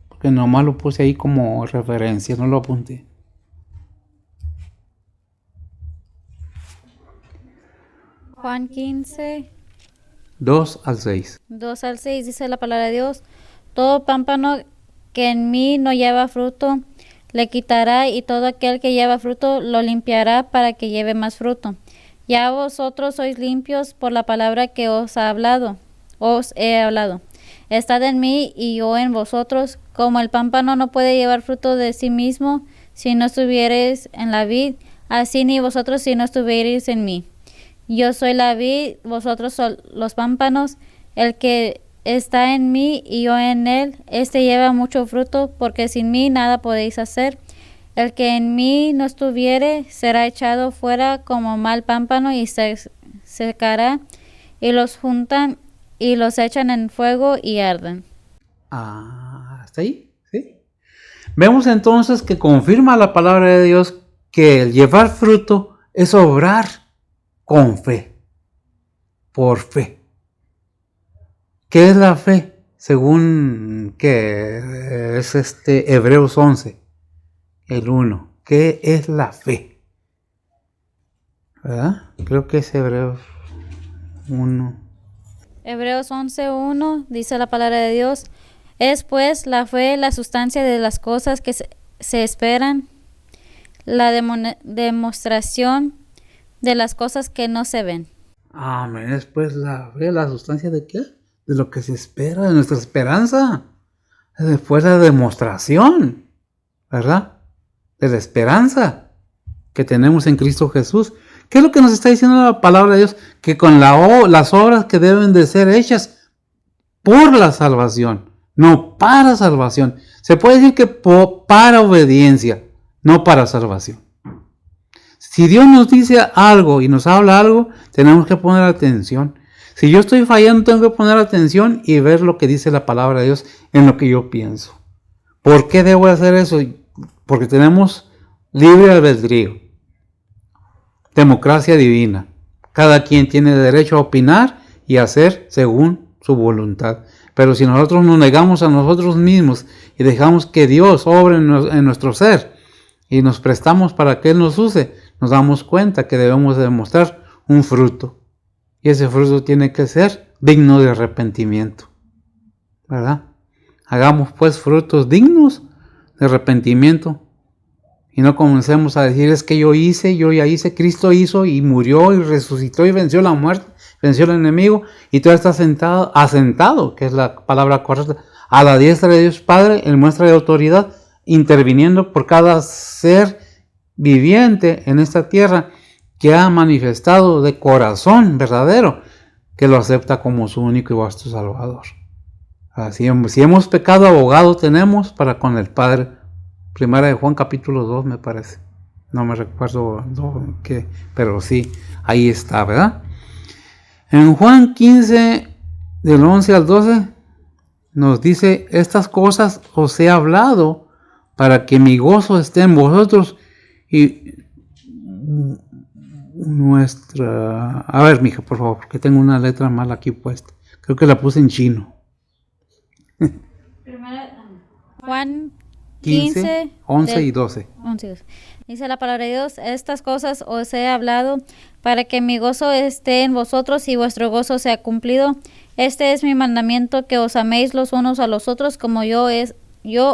Porque nomás lo puse ahí como referencia, no lo apunté. Juan 15, 2 al 6. 2 al 6 dice la palabra de Dios, todo pámpano que en mí no lleva fruto, le quitará, y todo aquel que lleva fruto lo limpiará para que lleve más fruto. Ya vosotros sois limpios por la palabra que os he hablado. Estad en mí y yo en vosotros, como el pámpano no puede llevar fruto de sí mismo si no estuviereis en la vid, así ni vosotros si no estuviereis en mí. Yo soy la vid, vosotros sois los pámpanos. El que está en mí y yo en él, este lleva mucho fruto, porque sin mí nada podéis hacer. El que en mí no estuviere será echado fuera como mal pámpano y se secará, y los juntan y los echan en fuego y arden. ¿Hasta ahí? ¿Sí? Vemos entonces que confirma la palabra de Dios que el llevar fruto es obrar con fe, por fe. ¿Qué es la fe? Según que es Hebreos 11. El 1. ¿Qué es la fe? ¿Verdad? Creo que es Hebreos 1. Hebreos 11:1 dice la palabra de Dios: es pues la fe la sustancia de las cosas que se esperan, la demostración de las cosas que no se ven. Amén. Es pues la fe, la sustancia de qué? De lo que se espera, de nuestra esperanza. Después la demostración, ¿verdad? De la esperanza que tenemos en Cristo Jesús. ¿Qué es lo que nos está diciendo la palabra de Dios? Que con las obras que deben de ser hechas por la salvación, no para salvación. Se puede decir que para obediencia, no para salvación. Si Dios nos dice algo y nos habla algo, tenemos que poner atención. Si yo estoy fallando, tengo que poner atención y ver lo que dice la palabra de Dios en lo que yo pienso. ¿Por qué debo hacer eso? Porque tenemos libre albedrío. Democracia divina. Cada quien tiene derecho a opinar y hacer según su voluntad. Pero si nosotros nos negamos a nosotros mismos y dejamos que Dios obre en nuestro ser y nos prestamos para que Él nos use, nos damos cuenta que debemos demostrar un fruto. Y ese fruto tiene que ser digno de arrepentimiento, ¿verdad? Hagamos pues frutos dignos de arrepentimiento. Y no comencemos a decir, es que yo ya hice, Cristo hizo y murió y resucitó y venció la muerte, venció el enemigo, y tú estás asentado, que es la palabra correcta, a la diestra de Dios Padre, en muestra de autoridad, interviniendo por cada ser viviente en esta tierra que ha manifestado de corazón verdadero que lo acepta como su único y vasto Salvador. Así, si hemos pecado, abogado tenemos para con el Padre. Primera de Juan capítulo 2 me parece. No me recuerdo qué, pero sí, ahí está, ¿verdad? En Juan 15, del 11 al 12, nos dice, estas cosas os he hablado para que mi gozo esté en vosotros y a ver, mija, por favor, porque tengo una letra mal aquí puesta. Creo que la puse en chino. Juan 15, 11 y 12. 11. Dice la palabra de Dios, estas cosas os he hablado para que mi gozo esté en vosotros y vuestro gozo sea cumplido. Este es mi mandamiento, que os améis los unos a los otros como yo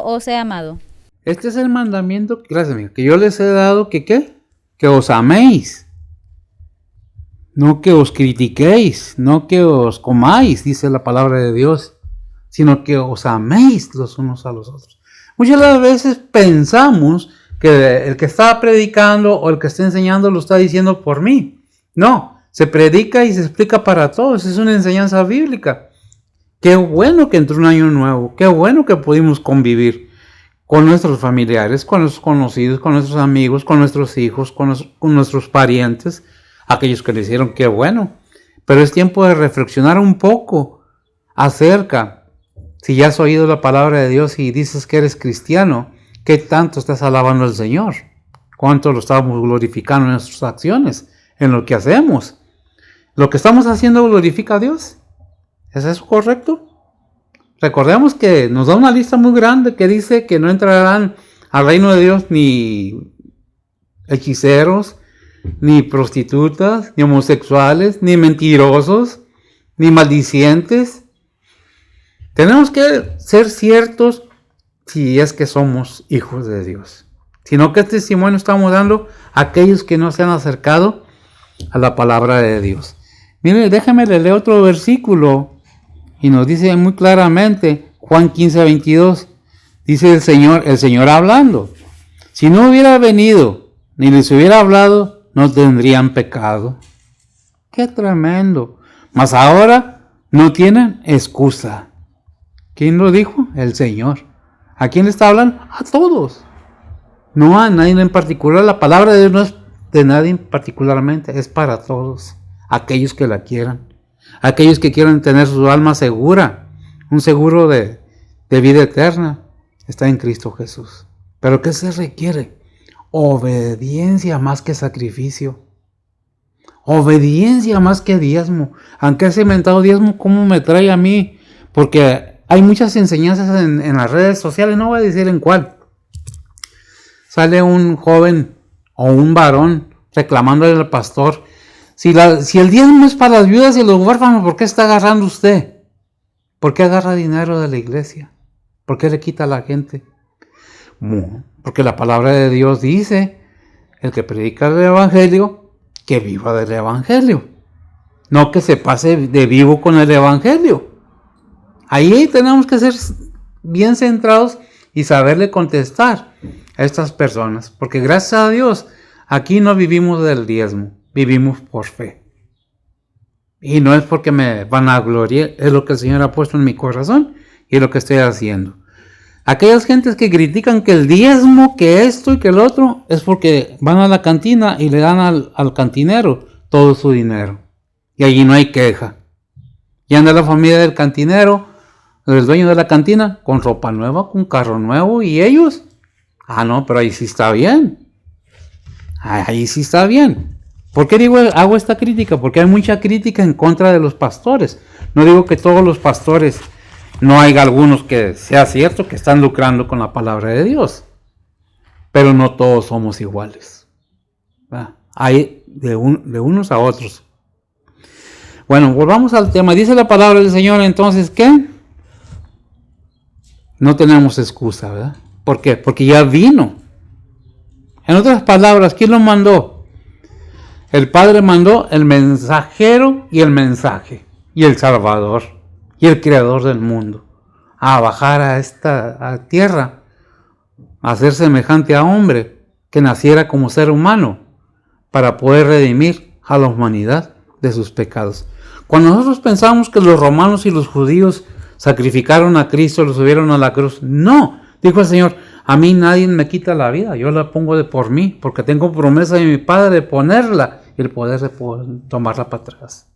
os he amado. Este es el mandamiento, gracias amiga, que yo les he dado, que ¿qué? Que os améis. No que os critiquéis, no que os comáis, dice la palabra de Dios, sino que os améis los unos a los otros. Muchas de las veces pensamos que el que está predicando o el que está enseñando lo está diciendo por mí. No, se predica y se explica para todos, es una enseñanza bíblica. Qué bueno que entró un año nuevo, qué bueno que pudimos convivir con nuestros familiares, con nuestros conocidos, con nuestros amigos, con nuestros hijos, con nuestros parientes, aquellos que le hicieron, qué bueno. Pero es tiempo de reflexionar un poco acerca, si ya has oído la palabra de Dios y dices que eres cristiano, ¿qué tanto estás alabando al Señor? ¿Cuánto lo estamos glorificando en nuestras acciones, en lo que hacemos? ¿Lo que estamos haciendo glorifica a Dios? ¿Es eso correcto? Recordemos que nos da una lista muy grande que dice que no entrarán al reino de Dios ni hechiceros, ni prostitutas, ni homosexuales, ni mentirosos, ni maldicientes. Tenemos que ser ciertos si es que somos hijos de Dios. Sino que testimonio estamos dando a aquellos que no se han acercado a la palabra de Dios. Mire, déjame leer otro versículo y nos dice muy claramente, Juan 15, 22, dice el Señor hablando, si no hubiera venido ni les hubiera hablado, no tendrían pecado. ¡Qué tremendo! Mas ahora no tienen excusa. ¿Quién lo dijo? El Señor. ¿A quién le está hablando? A todos. No a nadie en particular. La palabra de Dios no es de nadie particularmente, es para todos. Aquellos que la quieran. Aquellos que quieran tener su alma segura. Un seguro de vida eterna. Está en Cristo Jesús. ¿Pero qué se requiere? Obediencia más que sacrificio. Obediencia más que diezmo. Aunque ese mentado diezmo, ¿cómo me trae a mí? Porque hay muchas enseñanzas en las redes sociales, no voy a decir en cuál. Sale un joven o un varón reclamándole al pastor Si el diezmo es para las viudas y los huérfanos, ¿por qué está agarrando usted? ¿Por qué agarra dinero de la iglesia? ¿Por qué le quita a la gente? Porque la palabra de Dios dice, el que predica el evangelio, que viva del evangelio. No que se pase de vivo con el evangelio. Ahí tenemos que ser bien centrados y saberle contestar a estas personas. Porque gracias a Dios, aquí no vivimos del diezmo, vivimos por fe. Y no es porque me van a gloriar, es lo que el Señor ha puesto en mi corazón y es lo que estoy haciendo. Aquellas gentes que critican que el diezmo, que esto y que el otro, es porque van a la cantina y le dan al cantinero todo su dinero. Y allí no hay queja. Y anda la familia del cantinero, del dueño de la cantina, con ropa nueva, con carro nuevo, y ellos, no, pero ahí sí está bien. Ahí sí está bien. ¿Por qué hago esta crítica? Porque hay mucha crítica en contra de los pastores. No digo que todos los pastores, no hay algunos que sea cierto que están lucrando con la palabra de Dios. Pero no todos somos iguales. Hay de unos a otros. Bueno, volvamos al tema. Dice la palabra del Señor entonces que no tenemos excusa, ¿verdad? ¿Por qué? Porque ya vino. En otras palabras, ¿quién lo mandó? El Padre mandó el mensajero y el mensaje, y el Salvador, y el Creador del mundo, a bajar a esta tierra, a ser semejante a hombre, que naciera como ser humano, para poder redimir a la humanidad de sus pecados. Cuando nosotros pensamos que los romanos y los judíos sacrificaron a Cristo, lo subieron a la cruz, no, dijo el Señor, a mí nadie me quita la vida, yo la pongo de por mí, porque tengo promesa de mi Padre de ponerla y el poder de tomarla para atrás.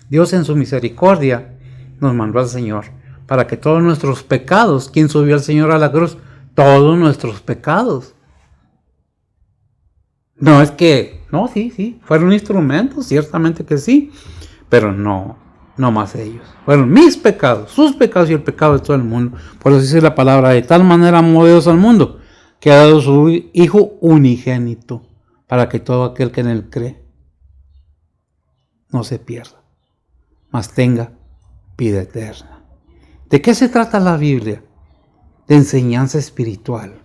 Dios en su misericordia nos mandó al Señor para que todos nuestros pecados, ¿quién subió al Señor a la cruz? Todos nuestros pecados. No es que, no, sí, fueron instrumentos, ciertamente que sí, pero no más ellos. Fueron mis pecados, sus pecados y el pecado de todo el mundo. Por eso dice la palabra, de tal manera amó Dios al mundo, que ha dado su Hijo unigénito, para que todo aquel que en él cree no se pierda, mas tenga vida eterna. ¿De qué se trata la Biblia? De enseñanza espiritual.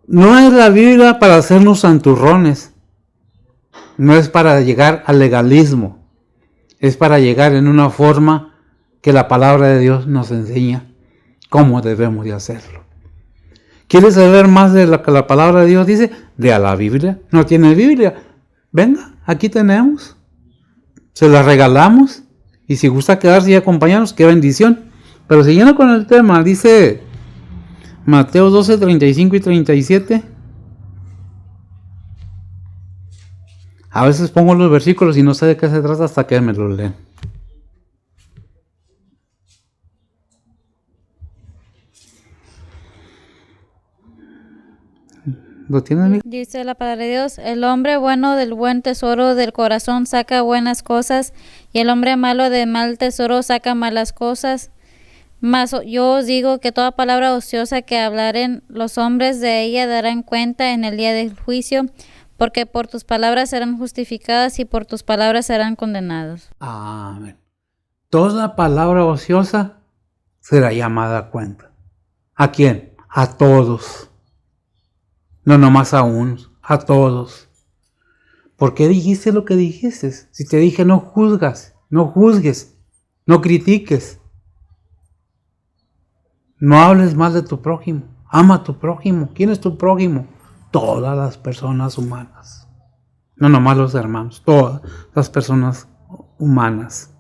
No es la Biblia para hacernos santurrones, no es para llegar al legalismo, es para llegar en una forma que la palabra de Dios nos enseña cómo debemos de hacerlo. ¿Quieres saber más de lo que la palabra de Dios dice? De a la Biblia. ¿No tiene Biblia? Venga, aquí tenemos. Se la regalamos. Y si gusta quedarse y acompañarnos, qué bendición. Pero siguiendo con el tema, dice Mateo 12, 35 y 37. A veces pongo los versículos y no sé de qué se trata hasta que me los leen. ¿Lo tiene, amigo? Dice la palabra de Dios, el hombre bueno del buen tesoro del corazón saca buenas cosas, y el hombre malo del mal tesoro saca malas cosas. Mas yo os digo que toda palabra ociosa que hablaren los hombres de ella darán cuenta en el día del juicio, porque por tus palabras serán justificadas y por tus palabras serán condenados. Amén. Toda palabra ociosa será llamada a cuenta. ¿A quién? A todos. No nomás a unos, a todos. ¿Por qué dijiste lo que dijiste? Si te dije no juzgues, no critiques. No hables mal de tu prójimo. Ama a tu prójimo. ¿Quién es tu prójimo? Todas las personas humanas. No nomás los hermanos, todas las personas humanas.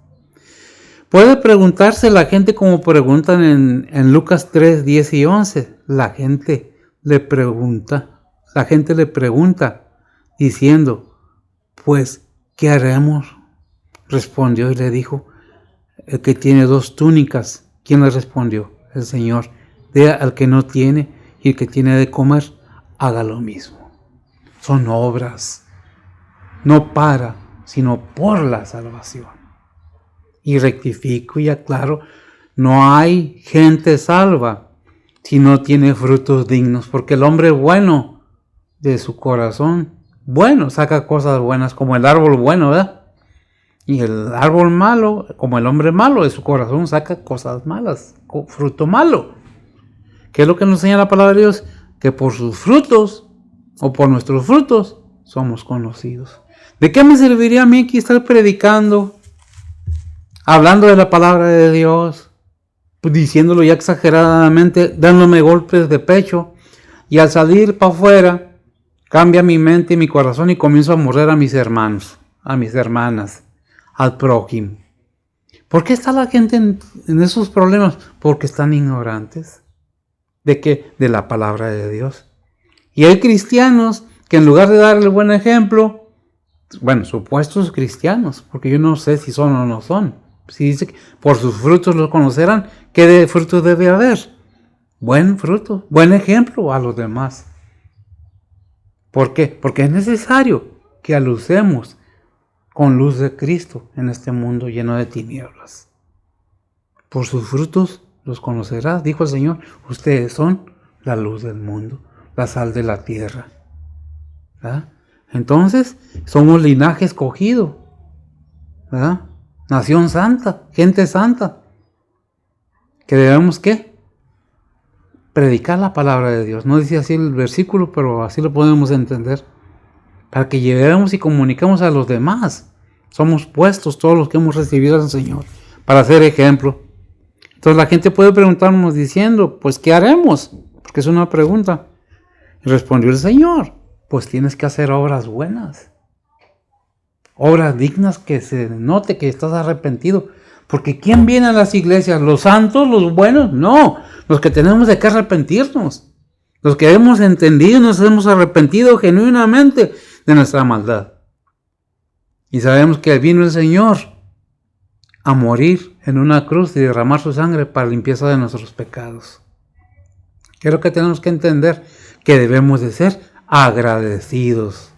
Puede preguntarse la gente como preguntan en Lucas 3, 10 y 11. La gente le pregunta diciendo, pues, ¿qué haremos? Respondió y le dijo, el que tiene 2 túnicas. ¿Quién le respondió? El Señor. Dé al que no tiene, y el que tiene de comer, haga lo mismo. Son obras, no para, sino por la salvación. Y rectifico y aclaro, no hay gente salva si no tiene frutos dignos, porque el hombre bueno de su corazón bueno saca cosas buenas, como el árbol bueno, ¿verdad? Y el árbol malo, como el hombre malo, de su corazón saca cosas malas, fruto malo. ¿Qué es lo que nos enseña la palabra de Dios? Que por sus frutos, o por nuestros frutos, somos conocidos. ¿De qué me serviría a mí aquí estar predicando, hablando de la palabra de Dios, diciéndolo ya exageradamente, dándome golpes de pecho, y al salir para afuera, cambia mi mente y mi corazón y comienzo a morder a mis hermanos, a mis hermanas, al prójimo? ¿Por qué está la gente en esos problemas? Porque están ignorantes. ¿De qué? De la palabra de Dios. Y hay cristianos que en lugar de darle el buen ejemplo, bueno, supuestos cristianos, porque yo no sé si son o no son. Si dice que por sus frutos los conocerán, ¿qué frutos debe haber? Buen fruto, buen ejemplo a los demás. ¿Por qué? Porque es necesario que alucemos con luz de Cristo en este mundo lleno de tinieblas. Por sus frutos los conocerás, dijo el Señor. Ustedes son la luz del mundo, la sal de la tierra. ¿Verdad? Entonces, somos linaje escogido, ¿verdad? Nación santa, gente santa, que debemos, ¿qué? Predicar la palabra de Dios. No dice así el versículo, pero así lo podemos entender. Para que llevemos y comuniquemos a los demás. Somos puestos todos los que hemos recibido al Señor para ser ejemplo. Entonces la gente puede preguntarnos diciendo, pues ¿qué haremos? Porque es una pregunta. Y respondió el Señor, pues tienes que hacer obras buenas. Obras dignas, que se note que estás arrepentido. Porque ¿quién viene a las iglesias? ¿Los santos? ¿Los buenos? No, los que tenemos de qué arrepentirnos. Los que hemos entendido y nos hemos arrepentido genuinamente de nuestra maldad. Y sabemos que vino el Señor a morir en una cruz y derramar su sangre para limpieza de nuestros pecados. ¿Qué es lo que tenemos que entender? Que debemos de ser agradecidos.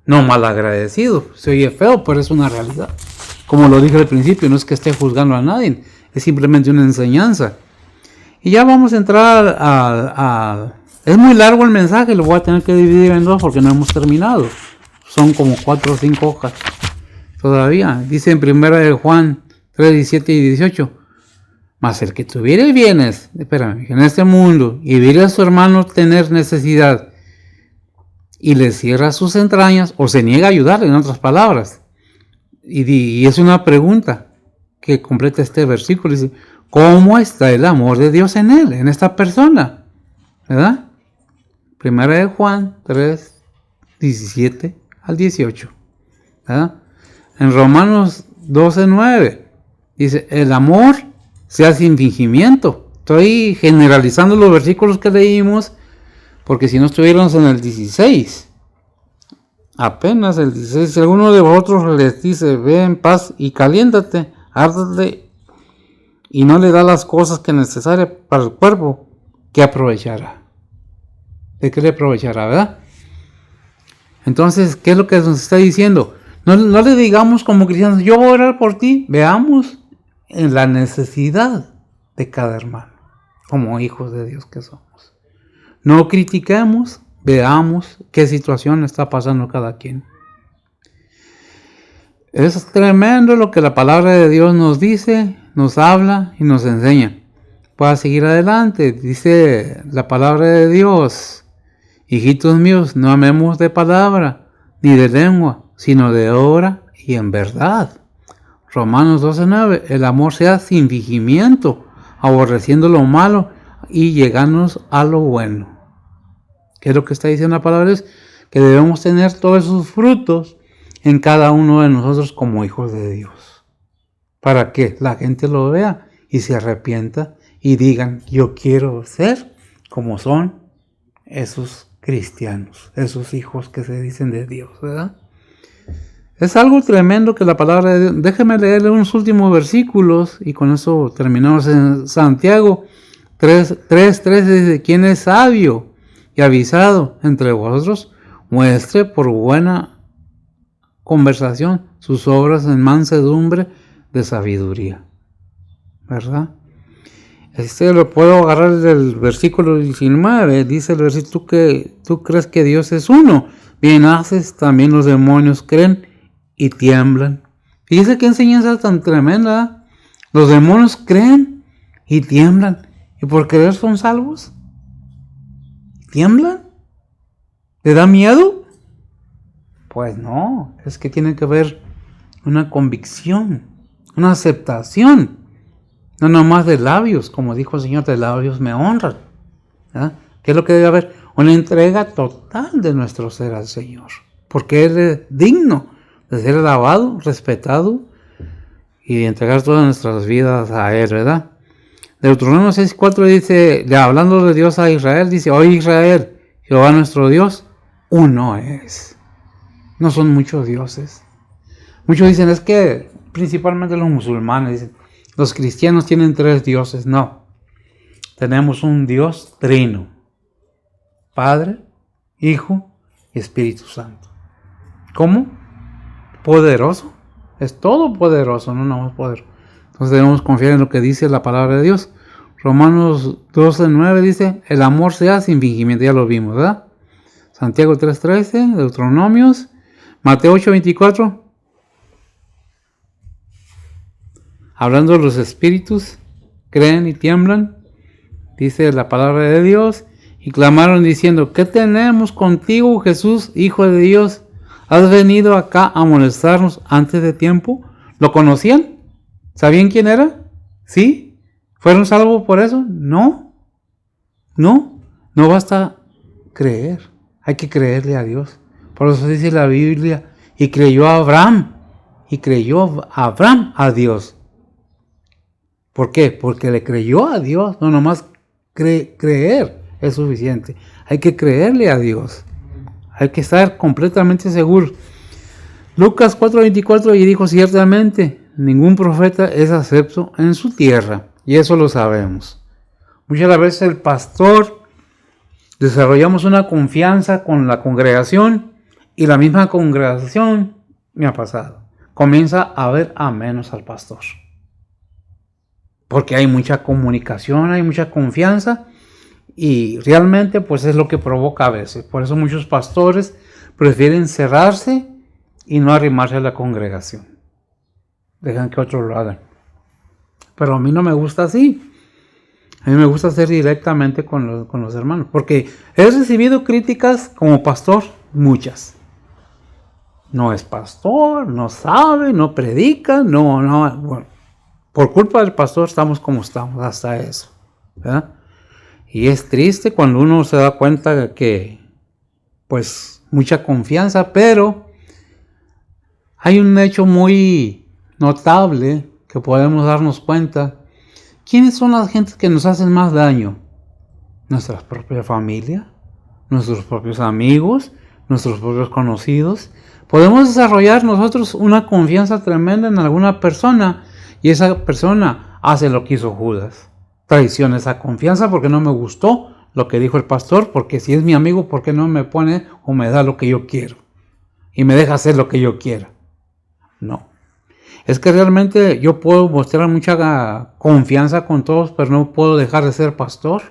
No malagradecidos. Se oye feo, pero es una realidad. Como lo dije al principio, no es que esté juzgando a nadie, es simplemente una enseñanza. Y ya vamos a entrar a es muy largo el mensaje, lo voy a tener que dividir en dos porque no hemos terminado. Son como 4 o 5 hojas todavía. Dice en 1 Juan 3, 17 y 18. Mas el que tuviere bienes, en este mundo, y viera a su hermano tener necesidad, y le cierra sus entrañas, o se niega a ayudarle, en otras palabras. Y es una pregunta que completa este versículo. Dice, ¿cómo está el amor de Dios en él, en esta persona? ¿Verdad? 1 Juan 3, 17 al 18. ¿Verdad? En Romanos 12, 9 dice, el amor sea sin fingimiento. Estoy generalizando los versículos que leímos, porque si no estuviéramos en el 16. Apenas el 16, si alguno de vosotros les dice, ve en paz y caliéntate, árdate, y no le da las cosas que es necesaria para el cuerpo, ¿qué aprovechará? ¿De qué le aprovechará, verdad? Entonces, ¿qué es lo que nos está diciendo? No le digamos como cristianos, yo voy a orar por ti. Veamos en la necesidad de cada hermano, como hijos de Dios que somos. No critiquemos, veamos qué situación está pasando cada quien. Es tremendo lo que la palabra de Dios nos dice, nos habla y nos enseña. Para seguir adelante, dice la palabra de Dios, hijitos míos, no amemos de palabra ni de lengua, sino de obra y en verdad. Romanos 12:9, el amor sea sin fingimiento, aborreciendo lo malo y llegándonos a lo bueno. ¿Qué es lo que está diciendo la palabra? Es que debemos tener todos esos frutos en cada uno de nosotros como hijos de Dios. Para que la gente lo vea y se arrepienta y digan, yo quiero ser como son esos cristianos, esos hijos que se dicen de Dios, ¿verdad? Es algo tremendo que la palabra de Dios. Déjeme leerle unos últimos versículos y con eso terminamos en Santiago 3:3 dice, ¿quién es sabio y avisado entre vosotros? Muestre por buena conversación sus obras en mansedumbre de sabiduría. ¿Verdad? Lo puedo agarrar del versículo 19. Dice el versículo, ¿tú crees que Dios es uno? bien haces, también los demonios creen y tiemblan. Fíjese qué enseñanza tan tremenda. Los demonios creen y tiemblan. ¿Y por creer son salvos? ¿Tiemblan? ¿Le da miedo? Pues no, es que tiene que haber una convicción, una aceptación. No nomás de labios, como dijo el Señor, de labios me honran. ¿Ah? ¿Qué es lo que debe haber? Una entrega total de nuestro ser al Señor. Porque Él es digno de ser alabado, respetado y de entregar todas nuestras vidas a Él, ¿verdad? Deuteronomio 6:4 dice, hablando de Dios a Israel, dice, oye Israel, Jehová nuestro Dios, uno es. No son muchos dioses. Muchos dicen, es que principalmente los musulmanes dicen, los cristianos tienen 3 dioses. No, tenemos un Dios trino, Padre, Hijo y Espíritu Santo. ¿Cómo? Poderoso. Es todopoderoso, no nada más poderoso. Entonces debemos confiar en lo que dice la palabra de Dios. Romanos 12:9 dice, el amor sea sin fingimiento, ya lo vimos, ¿verdad? Santiago 3:13, Deuteronomios, Mateo 8:24. Hablando de los espíritus, creen y tiemblan, dice la palabra de Dios, y clamaron diciendo, ¿qué tenemos contigo, Jesús, Hijo de Dios? ¿Has venido acá a molestarnos antes de tiempo? ¿Lo conocían? ¿Sabían quién era? ¿Sí? ¿Fueron salvos por eso? No. No basta creer. Hay que creerle a Dios. Por eso dice la Biblia, y creyó Abraham a Dios. ¿Por qué? Porque le creyó a Dios. No nomás creer es suficiente. Hay que creerle a Dios. Hay que estar completamente seguros. Lucas 4:24, y dijo, ciertamente, ningún profeta es acepto en su tierra. Y eso lo sabemos. Muchas veces el pastor desarrollamos una confianza con la congregación y la misma congregación, me ha pasado, comienza a ver a menos al pastor. Porque hay mucha comunicación, hay mucha confianza y realmente pues es lo que provoca a veces. Por eso muchos pastores prefieren cerrarse y no arrimarse a la congregación. Dejan que otros lo hagan. Pero a mí no me gusta así. A mí me gusta hacer directamente con los hermanos. Porque he recibido críticas como pastor, muchas. No es pastor, no sabe, no predica, bueno. Por culpa del pastor estamos como estamos, hasta eso, ¿verdad? Y es triste cuando uno se da cuenta de que, pues, mucha confianza, pero hay un hecho muy notable que podemos darnos cuenta. ¿Quiénes son las gentes que nos hacen más daño? Nuestra propia familia, nuestros propios amigos, nuestros propios conocidos. Podemos desarrollar nosotros una confianza tremenda en alguna persona y esa persona hace lo que hizo Judas. Traiciona esa confianza porque no me gustó lo que dijo el pastor, porque si es mi amigo, ¿por qué no me pone o me da lo que yo quiero? Y me deja hacer lo que yo quiera. No. Es que realmente yo puedo mostrar mucha confianza con todos, pero no puedo dejar de ser pastor.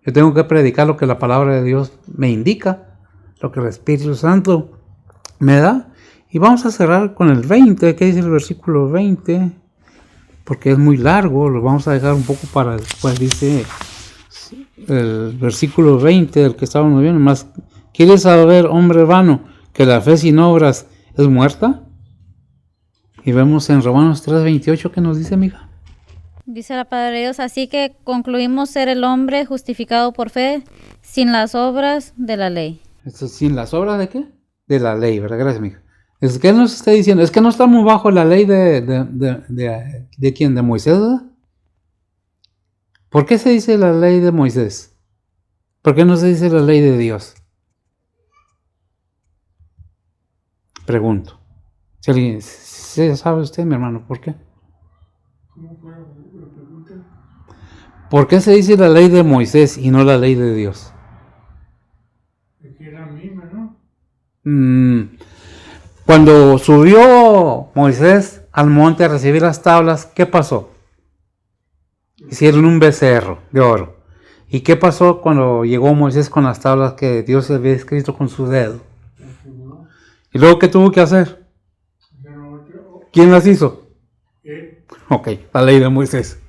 Yo tengo que predicar lo que la palabra de Dios me indica, lo que el Espíritu Santo me da. Y vamos a cerrar con el 20, que dice el versículo 20, porque es muy largo, lo vamos a dejar un poco para después. Dice el versículo 20 del que estábamos viendo, más, ¿quieres saber, hombre vano, que la fe sin obras es muerta? Y vemos en Romanos 3:28, ¿qué nos dice, amiga? Dice la palabra de Dios, así que concluimos ser el hombre justificado por fe sin las obras de la ley. ¿Sin las obras de qué? De la ley, ¿verdad? Gracias, amiga. Es que nos está diciendo, es que no estamos bajo la ley de quién, de Moisés, ¿verdad? ¿Por qué se dice la ley de Moisés? ¿Por qué no se dice la ley de Dios? Pregunto. Si alguien, ¿sabe usted, mi hermano, por qué? ¿Cómo fue la pregunta? ¿Por qué se dice la ley de Moisés y no la ley de Dios? Es que era la misma, ¿no? Cuando subió Moisés al monte a recibir las tablas, ¿qué pasó? Hicieron un becerro de oro. ¿Y qué pasó cuando llegó Moisés con las tablas que Dios había escrito con su dedo? ¿Y luego qué tuvo que hacer? ¿Quién las hizo? Ok, la ley de Moisés.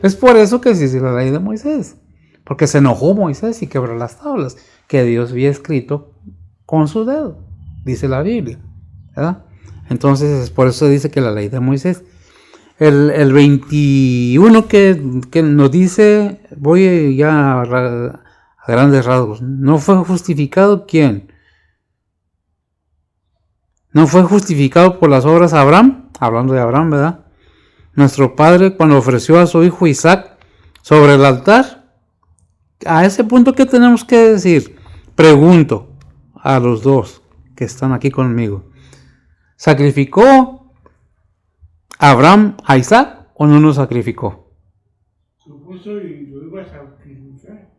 Es por eso que se dice la ley de Moisés. Porque se enojó Moisés y quebró las tablas que Dios había escrito con su dedo, dice la Biblia, ¿verdad? Entonces, es por eso dice que la ley de Moisés. El 21 que nos dice, voy ya a grandes rasgos, ¿no fue justificado quién? ¿No fue justificado por las obras de Abraham? Hablando de Abraham, ¿verdad? Nuestro padre cuando ofreció a su hijo Isaac sobre el altar. A ese punto, ¿qué tenemos que decir? Pregunto a los dos que están aquí conmigo. ¿Sacrificó Abraham a Isaac o no lo sacrificó? Supuso y lo iba a sacrificar.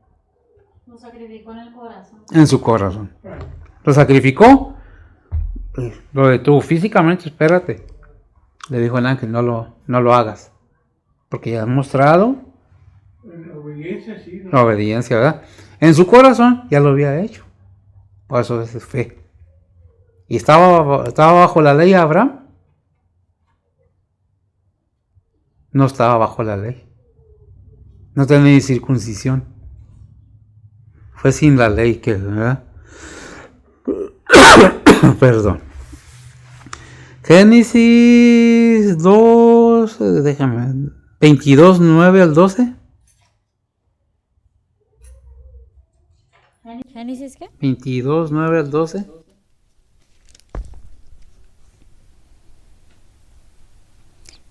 Lo sacrificó en el corazón. En su corazón. ¿Lo sacrificó? Lo detuvo físicamente, espérate. Le dijo el ángel, no lo hagas. Porque ya has mostrado En obediencia, sí. la obediencia, ¿verdad? En su corazón ya lo había hecho. Por eso es fe. ¿Y estaba bajo la ley Abraham? No estaba bajo la ley. No tenía ni circuncisión. Fue sin la ley que, ¿verdad? Perdón. Génesis 2, déjame, 22, 9 al 12. ¿Génesis qué? 22, 9 al 12.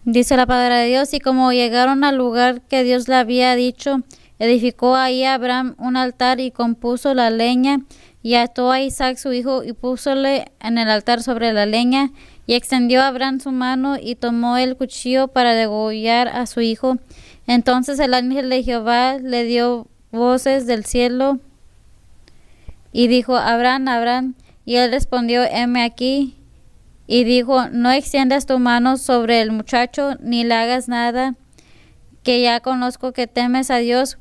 Dice la palabra de Dios, y como llegaron al lugar que Dios le había dicho, edificó ahí Abraham un altar y compuso la leña, y ató a Isaac su hijo y púsole en el altar sobre la leña, y extendió Abraham su mano y tomó el cuchillo para degollar a su hijo. Entonces el ángel de Jehová le dio voces del cielo y dijo, Abraham, Abraham, y él respondió, heme aquí. Y dijo, no extiendas tu mano sobre el muchacho, ni le hagas nada, que ya conozco que temes a Dios,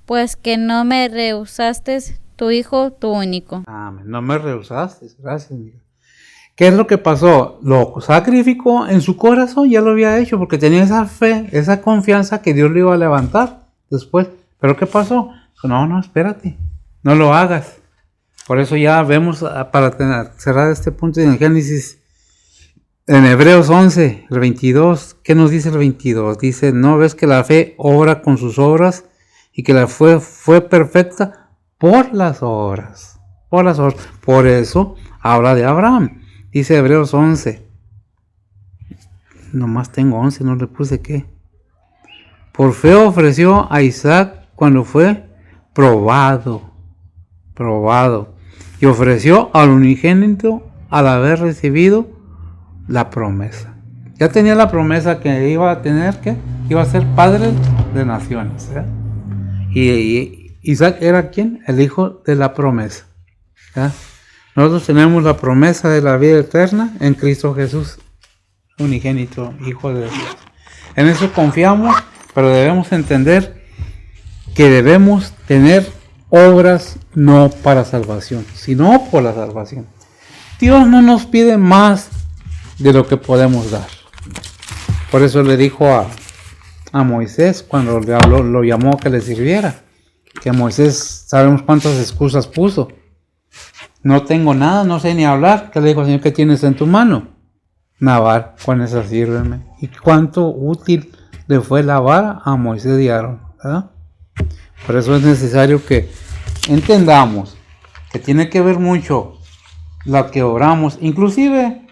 pues que no me rehusaste tu hijo, tu único. Amén. No me rehusaste, gracias, amiga. ¿Qué es lo que pasó? Lo sacrificó en su corazón, ya lo había hecho, porque tenía esa fe, esa confianza que Dios le iba a levantar después. ¿Pero qué pasó? Dijo, no, espérate, no lo hagas. Por eso ya vemos, para cerrar este punto en Génesis, en Hebreos 11, el 22, ¿qué nos dice el 22? Dice, ¿no ves que la fe obra con sus obras y que la fe fue perfecta por las obras? Por las obras. Por eso habla de Abraham. Dice Hebreos 11. Nomás tengo 11, no le puse qué. Por fe ofreció a Isaac cuando fue probado. Y ofreció al unigénito al haber recibido la promesa. Ya tenía la promesa que iba a tener, que iba a ser padre de naciones. Y Isaac era ¿quién? El hijo de la promesa. ¿Ya? Nosotros tenemos la promesa de la vida eterna en Cristo Jesús, unigénito, Hijo de Dios. En eso confiamos, pero debemos entender que debemos tener obras no para salvación, sino por la salvación. Dios no nos pide más de lo que podemos dar. Por eso le dijo a Moisés cuando le habló, lo llamó a que le sirviera, que Moisés sabemos cuántas excusas puso. No tengo nada, no sé ni hablar. ¿Qué le dijo, Señor? ¿Qué tienes en tu mano? Una vara, con esa sírveme. ¿Y cuánto útil le fue la vara a Moisés y Aarón? ¿Verdad? Por eso es necesario que entendamos que tiene que ver mucho lo que oramos. Inclusive,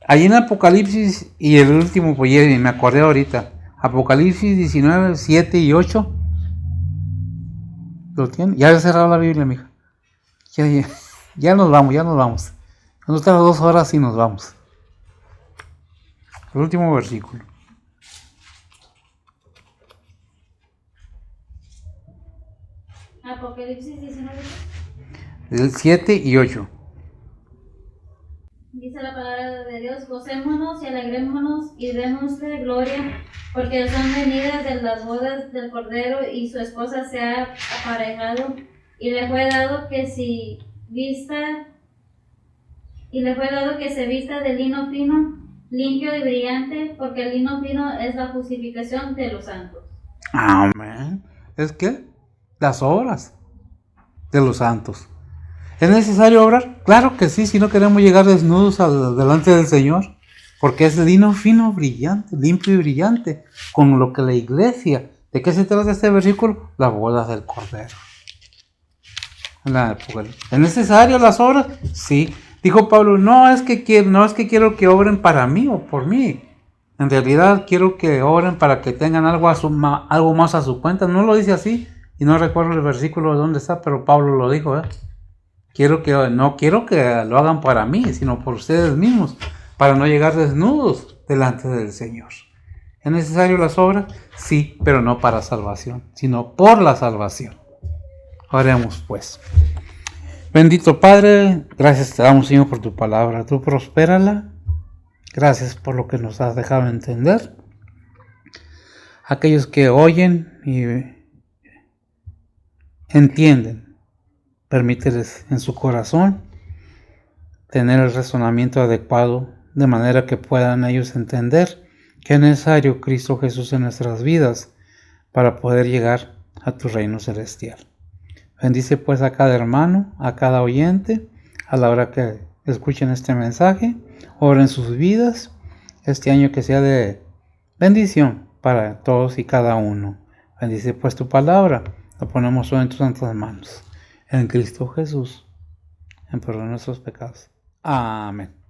allí en Apocalipsis y el último, pues me acordé ahorita, Apocalipsis 19, 7 y 8. ¿Lo tienen? Ya he cerrado la Biblia, mija. Ya nos vamos. Nos quedan 2 horas y nos vamos. El último versículo. Apocalipsis 19. El 7 y 8. Dice la palabra de Dios, gocémonos y alegrémonos y démosle gloria, porque son venidas de las bodas del Cordero y su esposa se ha aparejado, y le fue dado que si vista Y le fue dado que se vista de lino fino, limpio y brillante, porque el lino fino es la justificación de los santos. Amén. Es que las obras de los santos. ¿Es necesario obrar? Claro que sí, si no queremos llegar desnudos delante del Señor. Porque es lino fino, brillante, limpio y brillante. Con lo que la iglesia. ¿De qué se trata este versículo? La boda del Cordero. ¿Es necesario las obras? Sí. Dijo Pablo, no es que quiero que obren para mí o por mí. En realidad quiero que obren para que tengan algo más a su cuenta. No lo dice así. Y no recuerdo el versículo de dónde está, pero Pablo lo dijo. No quiero que lo hagan para mí, sino por ustedes mismos. Para no llegar desnudos delante del Señor. ¿Es necesario las obras? Sí, pero no para salvación, sino por la salvación. Oremos pues. Bendito Padre, gracias te damos, Señor, por tu palabra. Tú prospérala. Gracias por lo que nos has dejado entender. Aquellos que oyen y entienden, permíteles en su corazón tener el razonamiento adecuado, de manera que puedan ellos entender que es necesario Cristo Jesús en nuestras vidas para poder llegar a tu reino celestial. Bendice pues a cada hermano, a cada oyente, a la hora que escuchen este mensaje, obren sus vidas, este año que sea de bendición para todos y cada uno. Bendice pues tu palabra, la ponemos hoy en tus santas manos. En Cristo Jesús, en perdón de nuestros pecados. Amén.